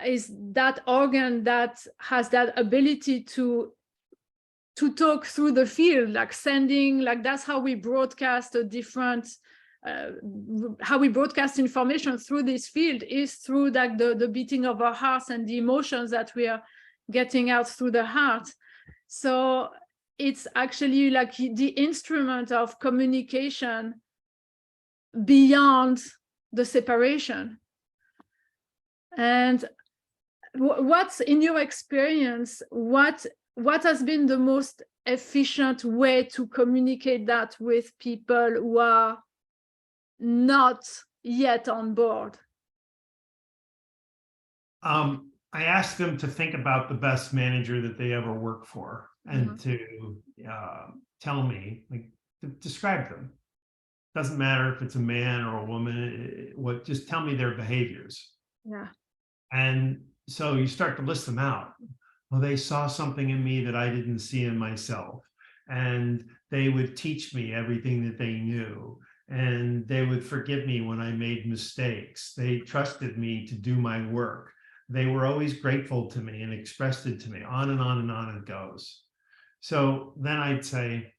Is that organ that has that ability to talk through the field, like sending, like that's how we broadcast a different, how we broadcast information through this field is through like the beating of our hearts and the emotions that we are getting out through the heart. So it's actually like the instrument of communication beyond the separation. And what's, in your experience, what has been the most efficient way to communicate that with people who are not yet on board? I asked them to think about the best manager that they ever worked for, and to tell me, like, to describe them. Doesn't matter if it's a man or a woman, just tell me their behaviors. Yeah. And so you start to list them out. Well, they saw something in me that I didn't see in myself. And they would teach me everything that they knew. And they would forgive me when I made mistakes. They trusted me to do my work. They were always grateful to me and expressed it to me. On and on and on it goes. So then I'd say,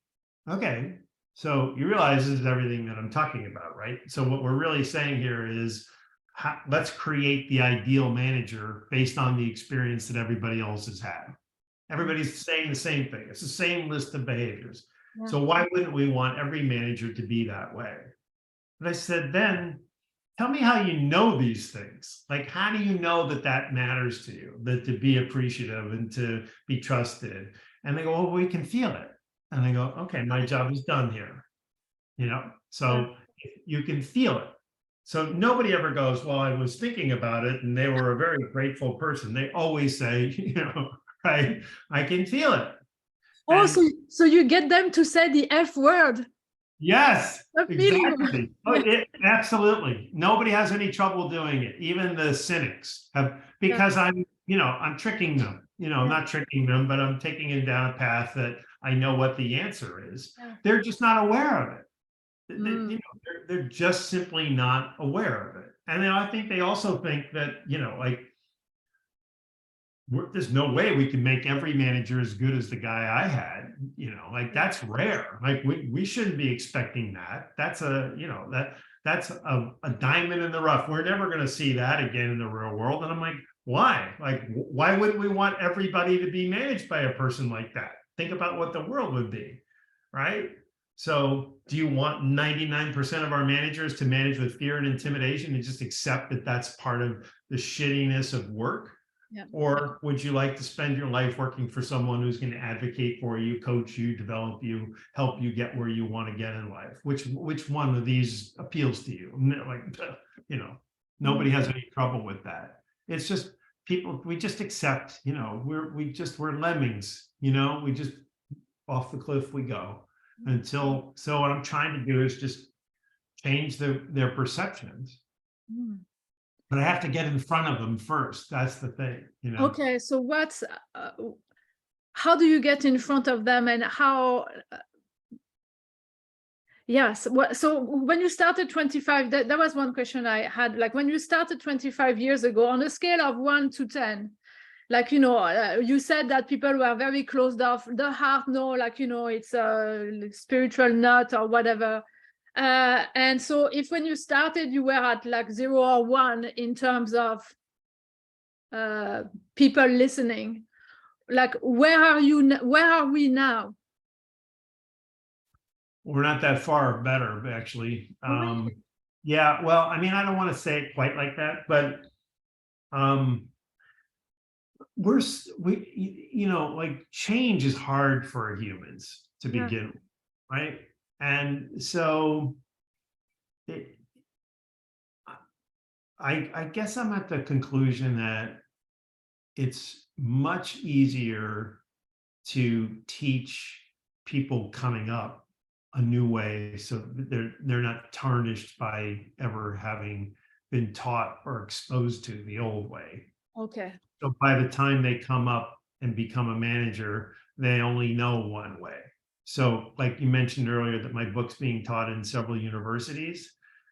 okay, so you realize this is everything that I'm talking about, right? So what we're really saying here is, let's create the ideal manager based on the experience that everybody else has had. Everybody's saying the same thing. It's the same list of behaviors. Yeah. So why wouldn't we want every manager to be that way? And I said, then tell me how you know these things. Like, how do you know that that matters to you, that to be appreciative and to be trusted? And they go, well, we can feel it. And I go, okay, my job is done here. So you can feel it. So nobody ever goes, well, I was thinking about it and they were a very grateful person. They always say, right, I can feel it. Oh, so you get them to say the F word. Yes, exactly. Absolutely. Nobody has any trouble doing it. Even the cynics have, because I'm tricking them. I'm not tricking them, but I'm taking them down a path that I know what the answer is. Yeah. They're just not aware of it. They're just simply not aware of it. And I think they also think that, there's no way we can make every manager as good as the guy I had, that's rare. Like we shouldn't be expecting that. That's that's a diamond in the rough. We're never going to see that again in the real world. And I'm like, why? Like, why wouldn't we want everybody to be managed by a person like that? Think about what the world would be, right? So do you want 99% of our managers to manage with fear and intimidation and just accept that that's part of the shittiness of work? Yeah. Or would you like to spend your life working for someone who's going to advocate for you, coach you, develop you, help you get where you want to get in life? Which one of these appeals to you? Like, nobody has any trouble with that. It's just people, we just accept, we're lemmings, we just off the cliff we go. So what I'm trying to do is just change their perceptions. But I have to get in front of them first. That's the thing, Okay, so how do you get in front of them, and how? Yes. So when you started 25, that was one question I had. Like when you started 25 years ago, on a scale of 1 to 10, like, you said that people were very closed off. The heart, no, like, it's a spiritual nut or whatever. And so if when you started, you were at like 0 or 1 in terms of people listening, like, where are we now? We're not that far better, actually. Yeah, well, I mean, I don't want to say it quite like that, but like change is hard for humans to begin with, right? And so I guess I'm at the conclusion that it's much easier to teach people coming up a new way so that they're not tarnished by ever having been taught or exposed to the old way. Okay. So by the time they come up and become a manager, they only know one way. So like you mentioned earlier that my book's being taught in several universities,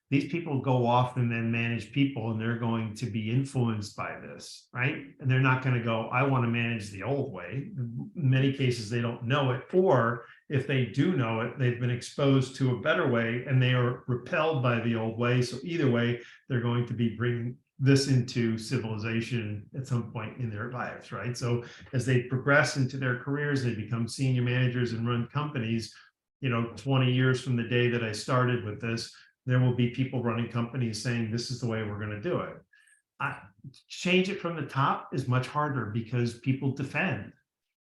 these people go off and then manage people, and they're going to be influenced by this, right? And they're not going to go, I want to manage the old way. In many cases, they don't know it. Or if they do know it, they've been exposed to a better way and they are repelled by the old way. So either way, they're going to be bringing this into civilization at some point in their lives, right? So as they progress into their careers, they become senior managers and run companies. 20 years from the day that I started with this, there will be people running companies saying, this is the way we're going to do it. Change it from the top is much harder because people defend,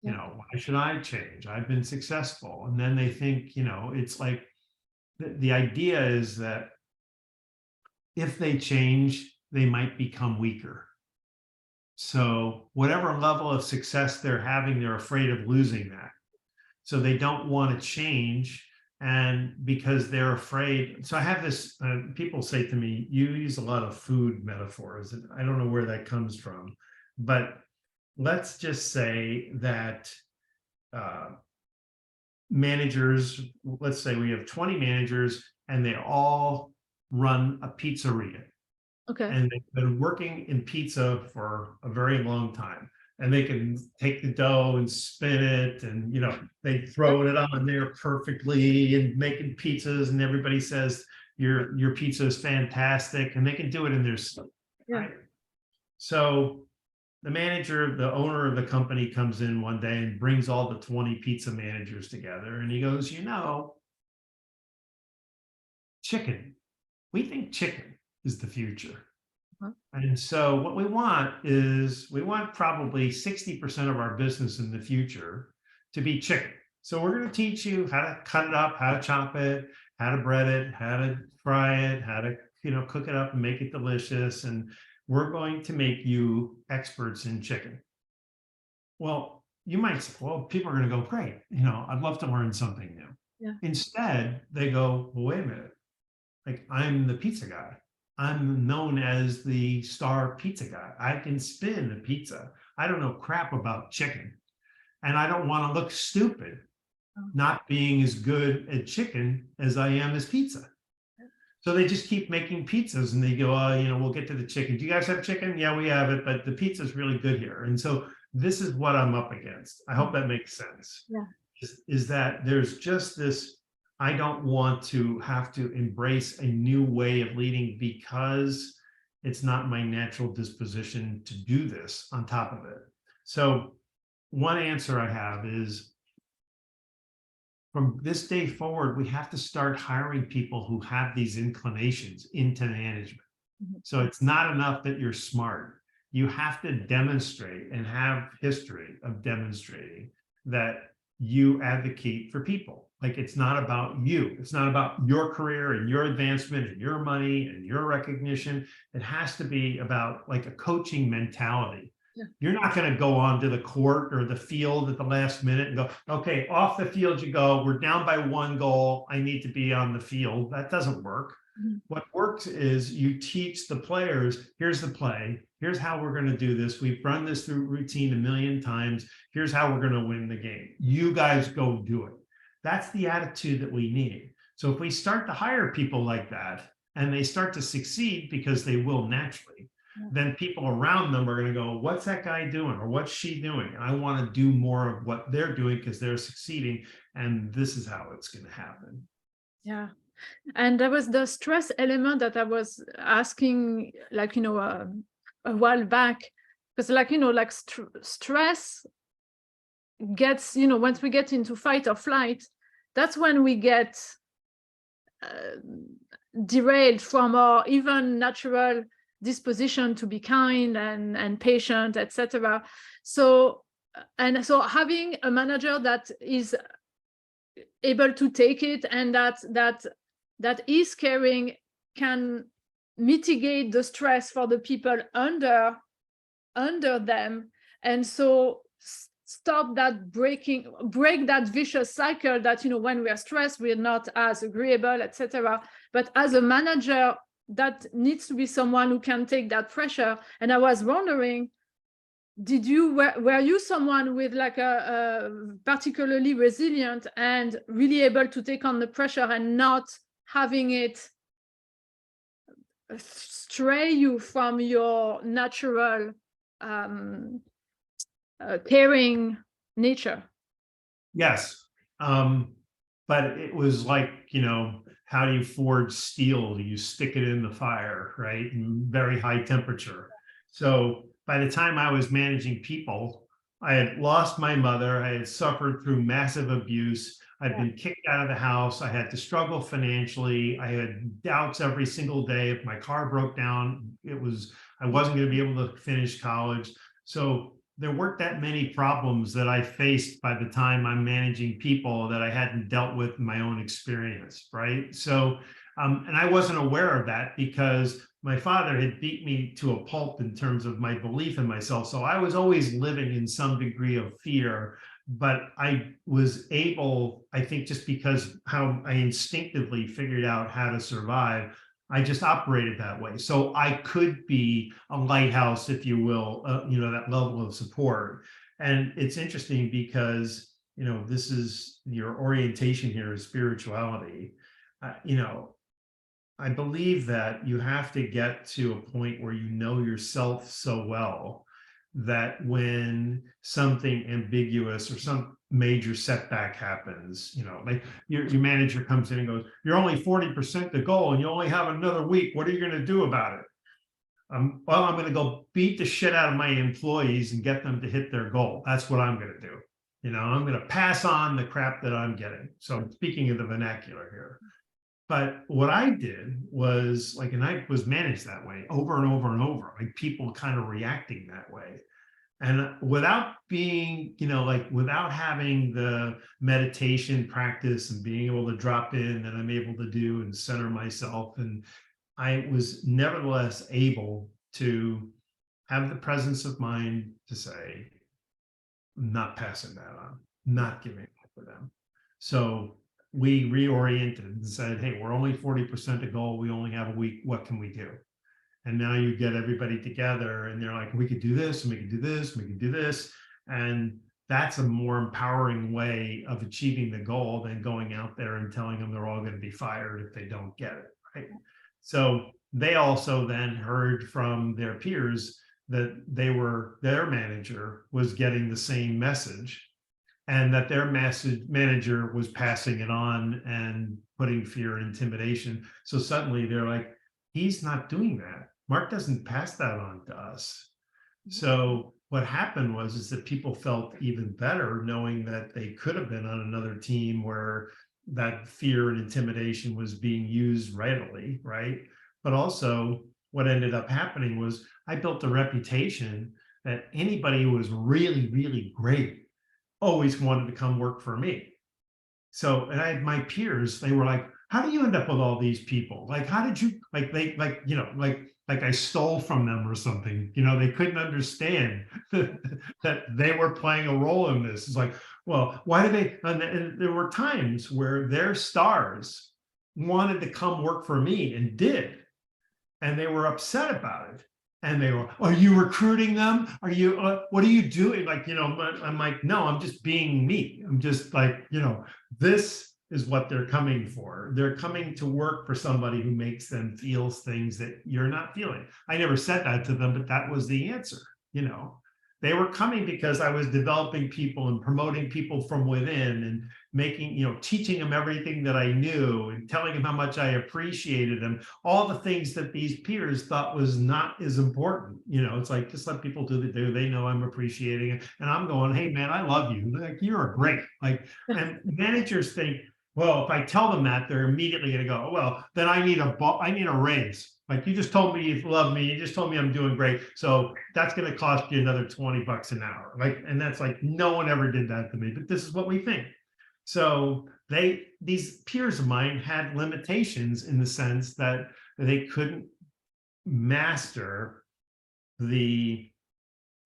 why should I change? I've been successful. And then they think, it's like the idea is that if they change, they might become weaker. So whatever level of success they're having, they're afraid of losing that. So they don't want to change. And because they're afraid, so I have this, people say to me, you use a lot of food metaphors, and I don't know where that comes from, but let's just say that managers, let's say we have 20 managers and they all run a pizzeria. Okay. And they've been working in pizza for a very long time. And they can take the dough and spin it, and they throw it on there perfectly and making pizzas, and everybody says your pizza is fantastic, and they can do it in their sleep. Right? So the manager, the owner of the company, comes in one day and brings all the 20 pizza managers together, and he goes, chicken. We think chicken is the future. And so what we want probably 60% of our business in the future to be chicken. So we're going to teach you how to cut it up, how to chop it, how to bread it, how to fry it, how to, cook it up and make it delicious. And we're going to make you experts in chicken. Well, you might say, well, people are going to go, great. I'd love to learn something new. Yeah. Instead, they go, well, wait a minute. Like, I'm the pizza guy. I'm known as the star pizza guy. I can spin a pizza. I don't know crap about chicken. And I don't want to look stupid not being as good at chicken as I am as pizza. So they just keep making pizzas, and they go, we'll get to the chicken. Do you guys have chicken? Yeah, we have it, but the pizza is really good here. And so this is what I'm up against. I hope that makes sense. Yeah. Is that there's just this, I don't want to have to embrace a new way of leading because it's not my natural disposition to do this on top of it. So one answer I have is, from this day forward, we have to start hiring people who have these inclinations into management. So it's not enough that you're smart. You have to demonstrate and have history of demonstrating that you advocate for people. Like, it's not about you. It's not about your career and your advancement and your money and your recognition. It has to be about like a coaching mentality. Yeah. You're not going to go onto the court or the field at the last minute and go, okay, off the field you go. We're down by 1 goal. I need to be on the field. That doesn't work. Mm-hmm. What works is you teach the players, here's the play. Here's how we're going to do this. We've run this through routine 1,000,000 times. Here's how we're going to win the game. You guys go do it. That's the attitude that we need. So if we start to hire people like that and they start to succeed, because they will naturally, then people around them are going to go, what's that guy doing? Or what's she doing? And I want to do more of what they're doing because they're succeeding. And this is how it's going to happen. Yeah. And there was the stress element that I was asking, like, a while back, because stress gets, once we get into fight or flight, that's when we get derailed from our even natural disposition to be kind and patient, etc. So having a manager that is able to take it and that is caring can mitigate the stress for the people under them, and so stop that break that vicious cycle that, when we are stressed, we're not as agreeable, etc. But as a manager, that needs to be someone who can take that pressure. And I was wondering, were you someone with like a particularly resilient and really able to take on the pressure and not having it stray you from your natural caring nature? Yes. But it was like, how do you forge steel? You stick it in the fire, right? In very high temperature. So by the time I was managing people, I had lost my mother. I had suffered through massive abuse. I'd been kicked out of the house. I had to struggle financially. I had doubts every single day. If my car broke down, I wasn't going to be able to finish college. So there weren't that many problems that I faced by the time I'm managing people that I hadn't dealt with in my own experience, right? So, and I wasn't aware of that because my father had beat me to a pulp in terms of my belief in myself. So I was always living in some degree of fear, but I was able, I think just because how I instinctively figured out how to survive, I just operated that way. So I could be a lighthouse, if you will, that level of support. And it's interesting because, this is your orientation here is spirituality. I believe that you have to get to a point where you know yourself so well that when something ambiguous or some major setback happens, like your manager comes in and goes, you're only 40% the goal and you only have another week. What are you going to do about it? Well, I'm going to go beat the shit out of my employees and get them to hit their goal. That's what I'm going to do. I'm going to pass on the crap that I'm getting. So I'm speaking of the vernacular here. But what I did was and I was managed that way over and over and over, like people kind of reacting that way. And without being, without having the meditation practice and being able to drop in that I'm able to do and center myself. And I was nevertheless able to have the presence of mind to say, I'm not passing that on, not giving up for them. So we reoriented and said, hey, we're only 40% a goal. We only have a week. What can we do? And now you get everybody together and they're like, we could do this and we could do this, and we could do this. And that's a more empowering way of achieving the goal than going out there and telling them they're all going to be fired if they don't get it, right? So they also then heard from their peers that their manager was getting the same message, and that their manager was passing it on and putting fear and intimidation. So suddenly they're like, he's not doing that. Mark doesn't pass that on to us. So what happened is that people felt even better knowing that they could have been on another team where that fear and intimidation was being used readily, right? But also what ended up happening was I built a reputation that anybody who was really, really great always wanted to come work for me. So, and I had my peers, they were like, how do you end up with all these people? Like, how did you, like I stole from them or something, they couldn't understand that they were playing a role in this. It's like, well, why do they, and there were times where their stars wanted to come work for me and did, and they were upset about it. And they were, are you recruiting them? Are you, what are you doing? I'm like, no, I'm just being me. I'm just like, this is what they're coming for. They're coming to work for somebody who makes them feel things that you're not feeling. I never said that to them, but that was the answer. They were coming because I was developing people and promoting people from within and making, teaching them everything that I knew and telling them how much I appreciated them, all the things that these peers thought was not as important. It's like, just let people do what they do. They know I'm appreciating it. And I'm going, hey man, I love you. Like, you're great. And managers think, well, if I tell them that, they're immediately going to go, oh, well, then I need a raise. Like, you just told me you love me. You just told me I'm doing great. So that's going to cost you another $20 an hour. Like, and that's like, no one ever did that to me, but this is what we think. So these peers of mine had limitations in the sense that they couldn't master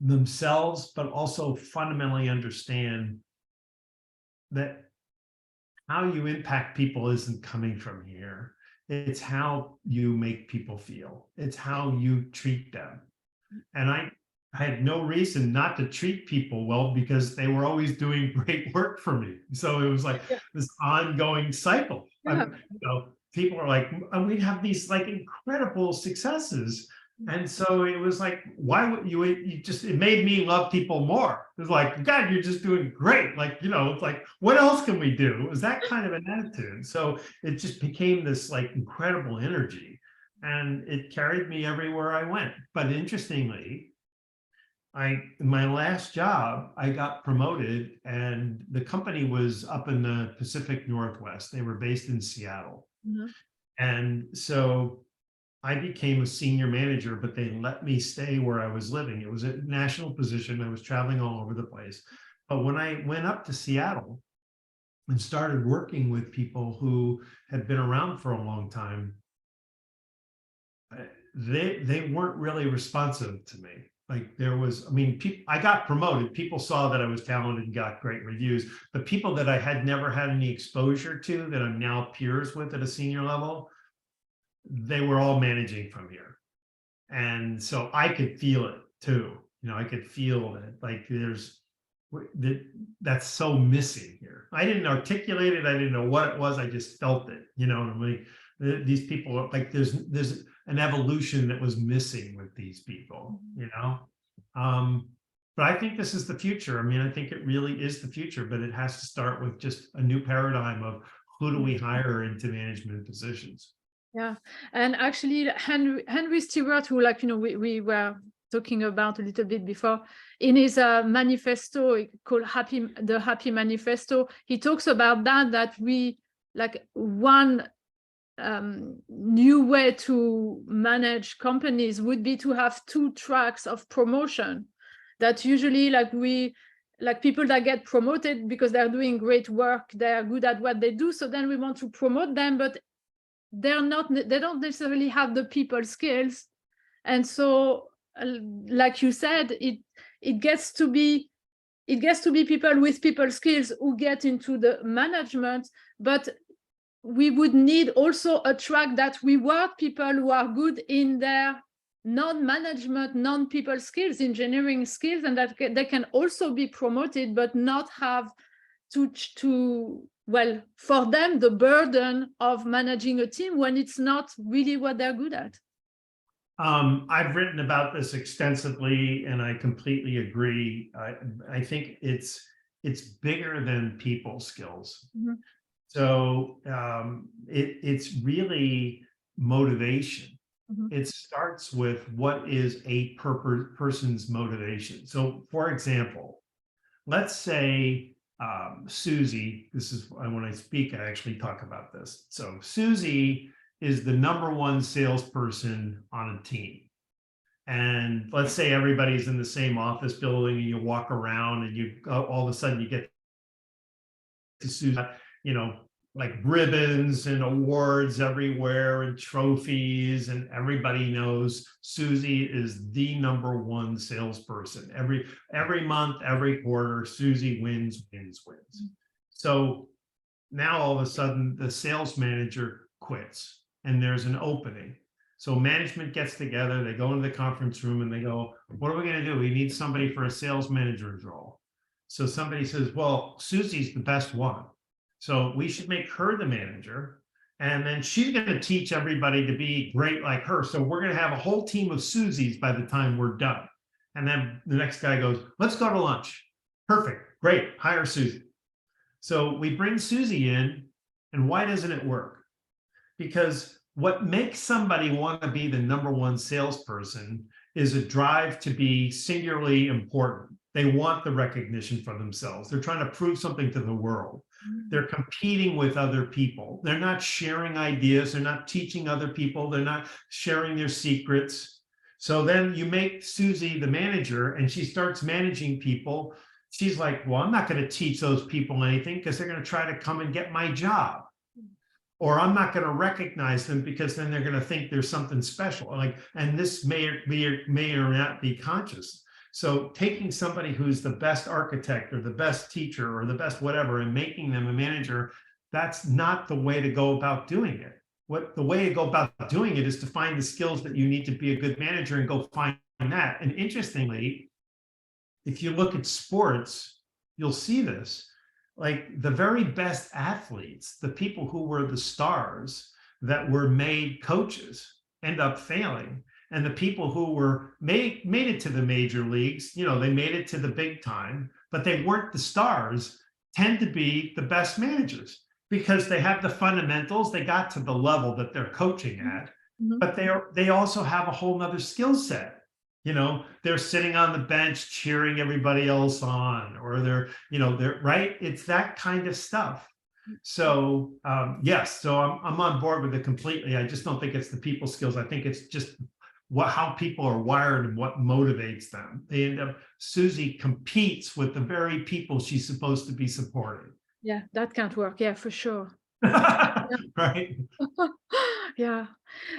themselves, but also fundamentally understand that how you impact people isn't coming from here. It's how you make people feel. It's how you treat them. And I had no reason not to treat people well because they were always doing great work for me. So it was like this ongoing cycle. Yeah. People are like, and we'd have these like incredible successes. And so it was like, why would you just, it made me love people more. It was like, God, you're just doing great. Like, it's like, what else can we do? It was that kind of an attitude. So it just became this like incredible energy, and it carried me everywhere I went. But interestingly, in my last job, I got promoted, and the company was up in the Pacific Northwest. They were based in Seattle. Mm-hmm. And so I became a senior manager, but they let me stay where I was living. It was a national position. I was traveling all over the place. But when I went up to Seattle and started working with people who had been around for a long time, they weren't really responsive to me. Like, there was, I got promoted. People saw that I was talented and got great reviews. But people that I had never had any exposure to, that I'm now peers with at a senior level, they were all managing from here. And so I could feel it too. I could feel that, like, that's so missing here. I didn't articulate it. I didn't know what it was. I just felt it. These people are like, there's an evolution that was missing with these people, but I think this is the future. I think it really is the future, but it has to start with just a new paradigm of who do we hire into management positions. Yeah, and actually, Henry Stewart, who, like, we were talking about a little bit before, in his manifesto called the Happy Manifesto, he talks about that we, like, one new way to manage companies would be to have 2 tracks of promotion. That usually, like people that get promoted because they're doing great work, they're good at what they do, so then we want to promote them, but they don't necessarily have the people skills. And so, like you said, it gets to be people with people skills who get into the management, but we would need also a track that reward people who are good in their non-management, non-people skills, engineering skills, and that they can also be promoted, but not have for them, the burden of managing a team when it's not really what they're good at. I've written about this extensively, and I completely agree. I think it's bigger than people skills. Mm-hmm. So it's really motivation. Mm-hmm. It starts with what is a person's motivation. So, for example, let's say Susie, this is when I speak, I actually talk about this. So Susie is the #1 salesperson on a team. And let's say everybody's in the same office building, and you walk around, and you all of a sudden you get to Susie, like ribbons and awards everywhere and trophies, and everybody knows Susie is the #1 salesperson. Every month, every quarter, Susie wins. So now all of a sudden the sales manager quits and there's an opening. So management gets together, they go into the conference room and they go, what are we going to do? We need somebody for a sales manager's role. So somebody says, well, Susie's the best one, so we should make her the manager, and then she's going to teach everybody to be great like her. So we're going to have a whole team of Susies by the time we're done. And then the next guy goes, let's go to lunch. Perfect. Great. Hire Susie. So we bring Susie in, and why doesn't it work? Because what makes somebody want to be the #1 salesperson is a drive to be singularly important. They want the recognition for themselves. They're trying to prove something to the world. They're competing with other people. They're not sharing ideas. They're not teaching other people. They're not sharing their secrets. So then you make Susie the manager and she starts managing people. She's like, well, I'm not going to teach those people anything because they're going to try to come and get my job. Or I'm not going to recognize them because then they're going to think there's something special. Like, and this may or not be conscious. So taking somebody who's the best architect or the best teacher or the best whatever and making them a manager, that's not the way to go about doing it. What the way to go about doing it is to find the skills that you need to be a good manager and go find that. And interestingly, if you look at sports, you'll see this. Like the very best athletes, the people who were the stars that were made coaches, end up failing. And the people who were made it to the major leagues, you know, they made it to the big time, but they weren't the stars, tend to be the best managers because they have the fundamentals. They got to the level that they're coaching at, but they also have a whole nother skill set. You know, they're sitting on the bench cheering everybody else on, or they're right. It's that kind of stuff. So yes, so I'm on board with it completely. I just don't think it's the people skills. I think it's just how people are wired and what motivates them. They end up, Susie competes with the very people she's supposed to be supporting. Yeah, that can't work. Yeah, for sure. Right. Yeah.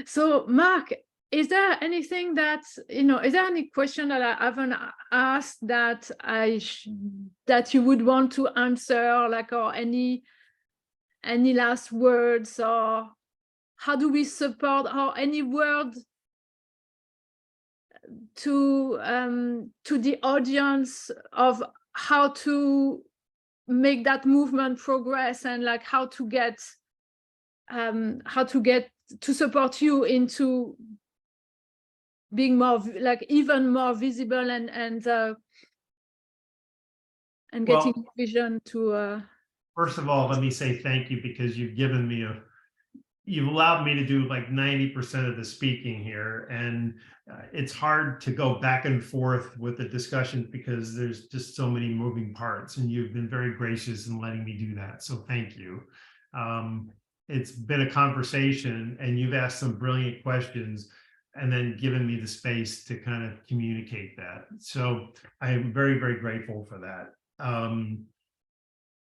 So Mark, is there anything that, is there any question that I haven't asked that that you would want to answer, like, or any last words, or how do we support, or any word to the audience of how to make that movement progress, and like how to get to support you into being more, like, even more visible and getting vision to first of all, let me say thank you, because you've allowed me to do like 90% of the speaking here, and it's hard to go back and forth with the discussion because there's just so many moving parts, and you've been very gracious in letting me do that. So thank you. It's been a conversation, and you've asked some brilliant questions and then given me the space to kind of communicate that. So I am very, very grateful for that.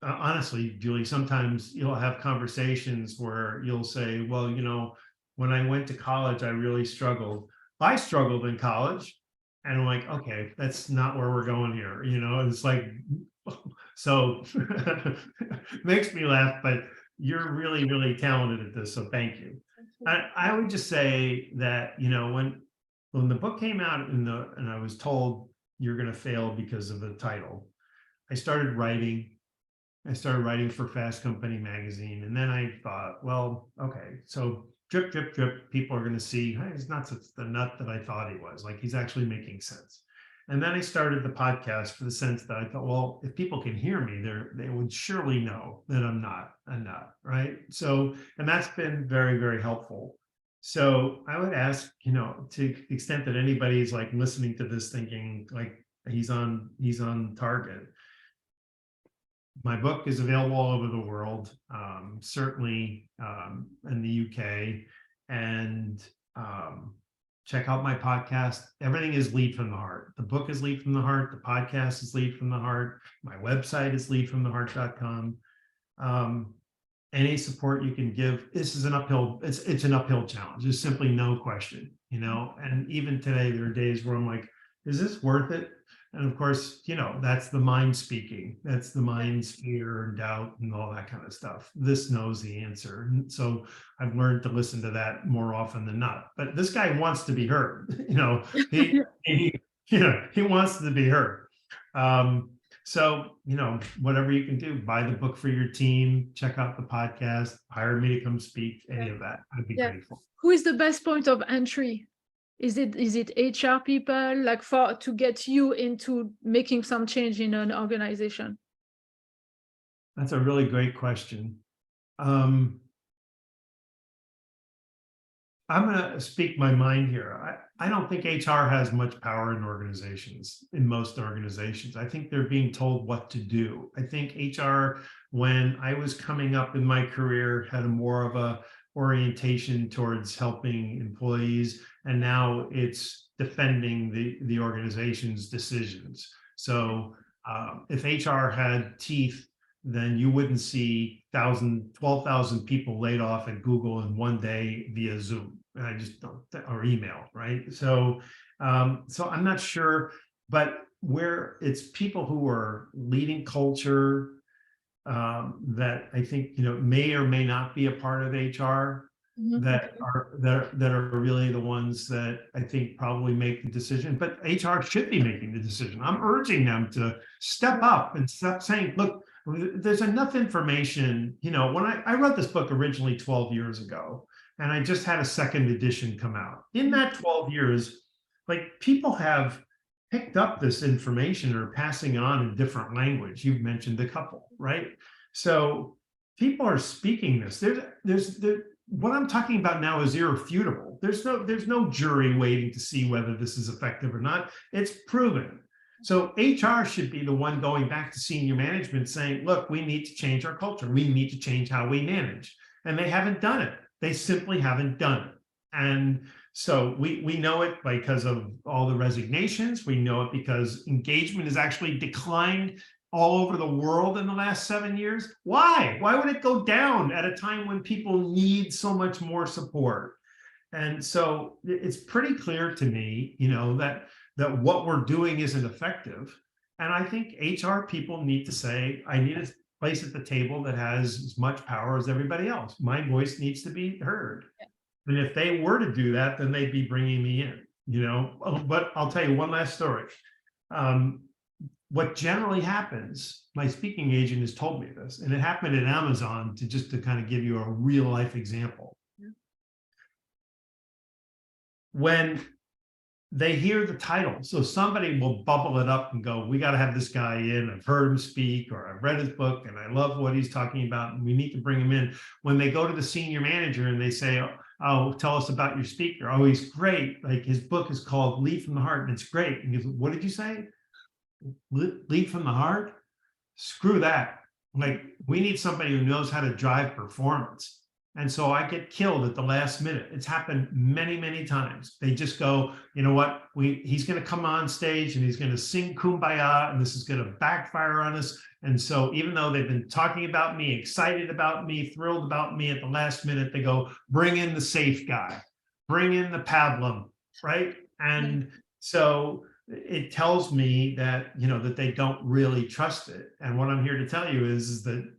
Honestly, Julie, sometimes you'll have conversations where you'll say, well, when I went to college, I really struggled. I struggled in college. And I'm like, okay, that's not where we're going here. It's like, so makes me laugh, but you're really, really talented at this. So thank you. I would just say that, when the book came out and I was told you're going to fail because of the title, I started writing for Fast Company magazine. And then I thought, well, okay, so drip, drip, drip, people are going to see, hey, he's not such the nut that I thought he was. Like, he's actually making sense. And then I started the podcast for the sense that I thought, well, if people can hear me, they would surely know that I'm not a nut, right? So, and that's been very, very helpful. So I would ask, to the extent that anybody's like listening to this thinking like he's on target. My book is available all over the world, certainly in the UK, and check out my podcast. Everything is Lead from the Heart. The book is Lead from the Heart. The podcast is Lead from the Heart. My website is leadfromtheheart.com. Any support you can give, this is an uphill, it's an uphill challenge. There's simply no question, and even today, there are days where I'm like, is this worth it? And of course, that's the mind speaking. That's the mind's fear and doubt and all that kind of stuff. This knows the answer. So I've learned to listen to that more often than not. But this guy wants to be heard. He wants to be heard. So, whatever you can do, buy the book for your team, check out the podcast, hire me to come speak, any of that. I'd be grateful. Who is the best point of entry? Is it HR people, like, to get you into making some change in an organization? That's a really great question. I'm going to speak my mind here. I don't think HR has much power in organizations, in most organizations. I think they're being told what to do. I think HR, when I was coming up in my career, had a more of a orientation towards helping employees, and now it's defending the organization's decisions. So if HR had teeth, then you wouldn't see 12,000 people laid off at Google in one day via Zoom. I just don't, or email, right? So, so I'm not sure, but where it's people who are leading culture, that I think, may or may not be a part of HR, that are really the ones that I think probably make the decision. But HR should be making the decision. I'm urging them to step up and stop saying, look, there's enough information. When I wrote this book originally 12 years ago, and I just had a second edition come out. In that 12 years, like, people have picked up this information or passing on in different language. You've mentioned a couple, right? So people are speaking this. What I'm talking about now is irrefutable. There's no jury waiting to see whether this is effective or not. It's proven. So HR should be the one going back to senior management saying, look, we need to change our culture. We need to change how we manage. And they haven't done it. They simply haven't done it. And so we know it because of all the resignations. We know it because engagement has actually declined all over the world in the last 7 years. Why? Why would it go down at a time when people need so much more support? And so it's pretty clear to me, that what we're doing isn't effective. And I think HR people need to say, I need a place at the table that has as much power as everybody else. My voice needs to be heard. Yeah. And if they were to do that, then they'd be bringing me in, But I'll tell you one last story. What generally happens, my speaking agent has told me this, and it happened at Amazon, to kind of give you a real life example. Yeah. When they hear the title, so somebody will bubble it up and go, we got to have this guy in. I've heard him speak, or I've read his book and I love what he's talking about, and we need to bring him in. When they go to the senior manager and they say, oh, tell us about your speaker. Oh, he's great. Like, his book is called Lead from the Heart, and it's great. And he goes, what did you say? Lead from the heart? Screw that. Like, we need somebody who knows how to drive performance. And so I get killed at the last minute. It's happened many, many times. They just go, you know what? He's going to come on stage and he's going to sing Kumbaya, and this is going to backfire on us. And so even though they've been talking about me, excited about me, thrilled about me, at the last minute, they go, bring in the safe guy, bring in the pablum, right? And so it tells me that, that they don't really trust it. And what I'm here to tell you is that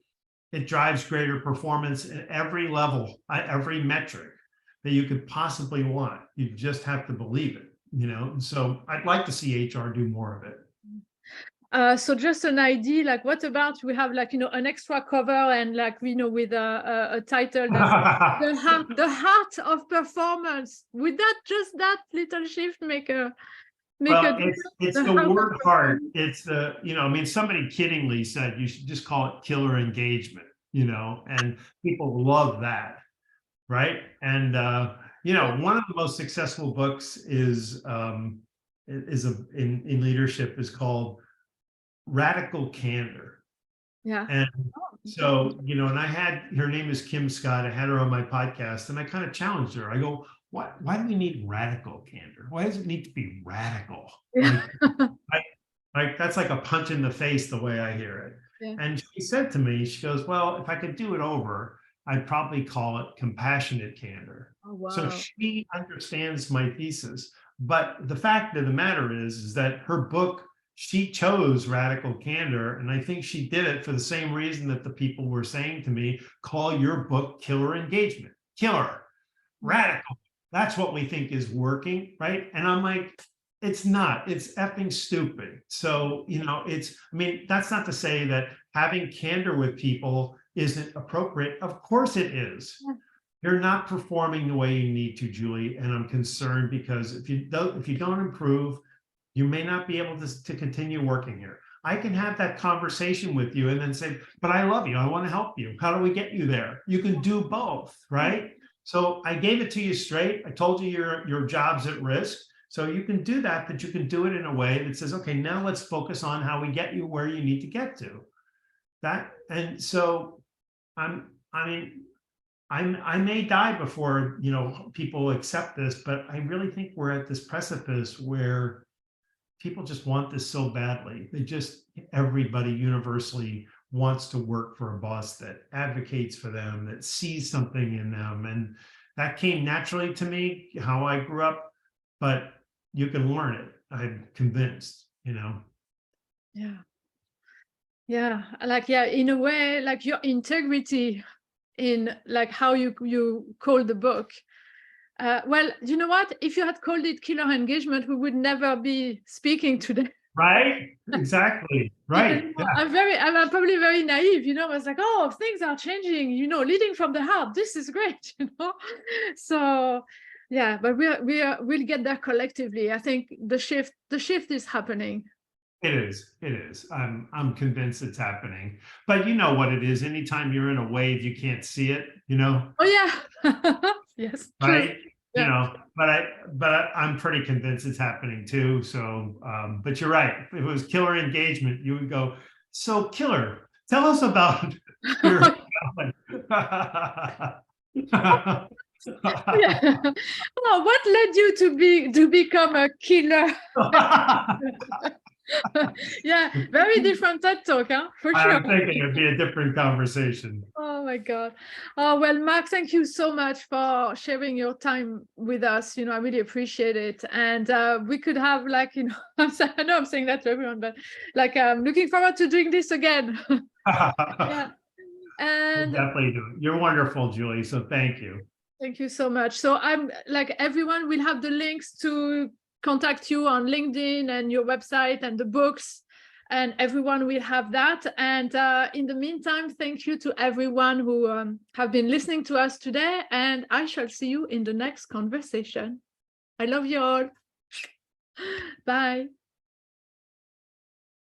it drives greater performance at every level, at every metric that you could possibly want. You just have to believe it, And so I'd like to see HR do more of it. So just an idea, like, what about we have, like, an extra cover and, like, with a title that's the heart of performance. Would that little shift make a it's the word heart. It's the, somebody kiddingly said you should just call it killer engagement, and people love that, right? And one of the most successful books is in leadership is called Radical Candor. Yeah. And so, and I had, her name is Kim Scott. I had her on my podcast, and I kind of challenged her. I go, why do we need radical candor? Why does it need to be radical? Like, that's like a punch in the face, the way I hear it. Yeah. And she said to me, she goes, well, if I could do it over, I'd probably call it compassionate candor. Oh, wow. So she understands my thesis. But the fact of the matter is that her book, she chose radical candor. And I think she did it for the same reason that the people were saying to me, call your book Killer Engagement. Killer, radical. That's what we think is working, right? And I'm like, it's not. It's effing stupid. So, that's not to say that having candor with people isn't appropriate. Of course it is. Yeah. You're not performing the way you need to, Julie, and I'm concerned because if you don't improve, you may not be able to continue working here. I can have that conversation with you and then say, but I love you. I want to help you. How do we get you there? You can do both, right? So I gave it to you straight. I told you your job's at risk. So you can do that, but you can do it in a way that says, okay, now let's focus on how we get you where you need to get to. And so I may die before, people accept this, but I really think we're at this precipice where people just want this so badly. Everybody universally wants to work for a boss that advocates for them, that sees something in them. And that came naturally to me, how I grew up, but you can learn it. I'm convinced, Yeah. Yeah. In a way, like your integrity in like how you call the book. Well, you know what? If you had called it Killer Engagement, we would never be speaking today. Right? Exactly. Right. Yeah. I'm probably very naive, I was like, oh, things are changing, leading from the heart. This is great, So yeah, but we'll get there collectively. I think the shift is happening. It is. I'm convinced it's happening. But you know what it is. Anytime you're in a wave, you can't see it, Oh yeah. Yes. Right. True. Yeah. But I'm pretty convinced it's happening too. So, but you're right. If it was Killer Engagement, you would go, so Killer, tell us about your. Yeah. Oh, what led you to become a killer? Yeah, very different TED Talk, for sure. I'm thinking it'd be a different conversation. Oh my God. Oh, well, Mark, thank you so much for sharing your time with us. I really appreciate it. And we could have I know I'm saying that to everyone, but I'm looking forward to doing this again. Yeah. And we'll definitely do it. You're wonderful, Julie. So thank you. Thank you so much. So I'm everyone will have the links to contact you on LinkedIn and your website and the books, and everyone will have that. And in the meantime, thank you to everyone who have been listening to us today, and I shall see you in the next conversation. I love you all. Bye.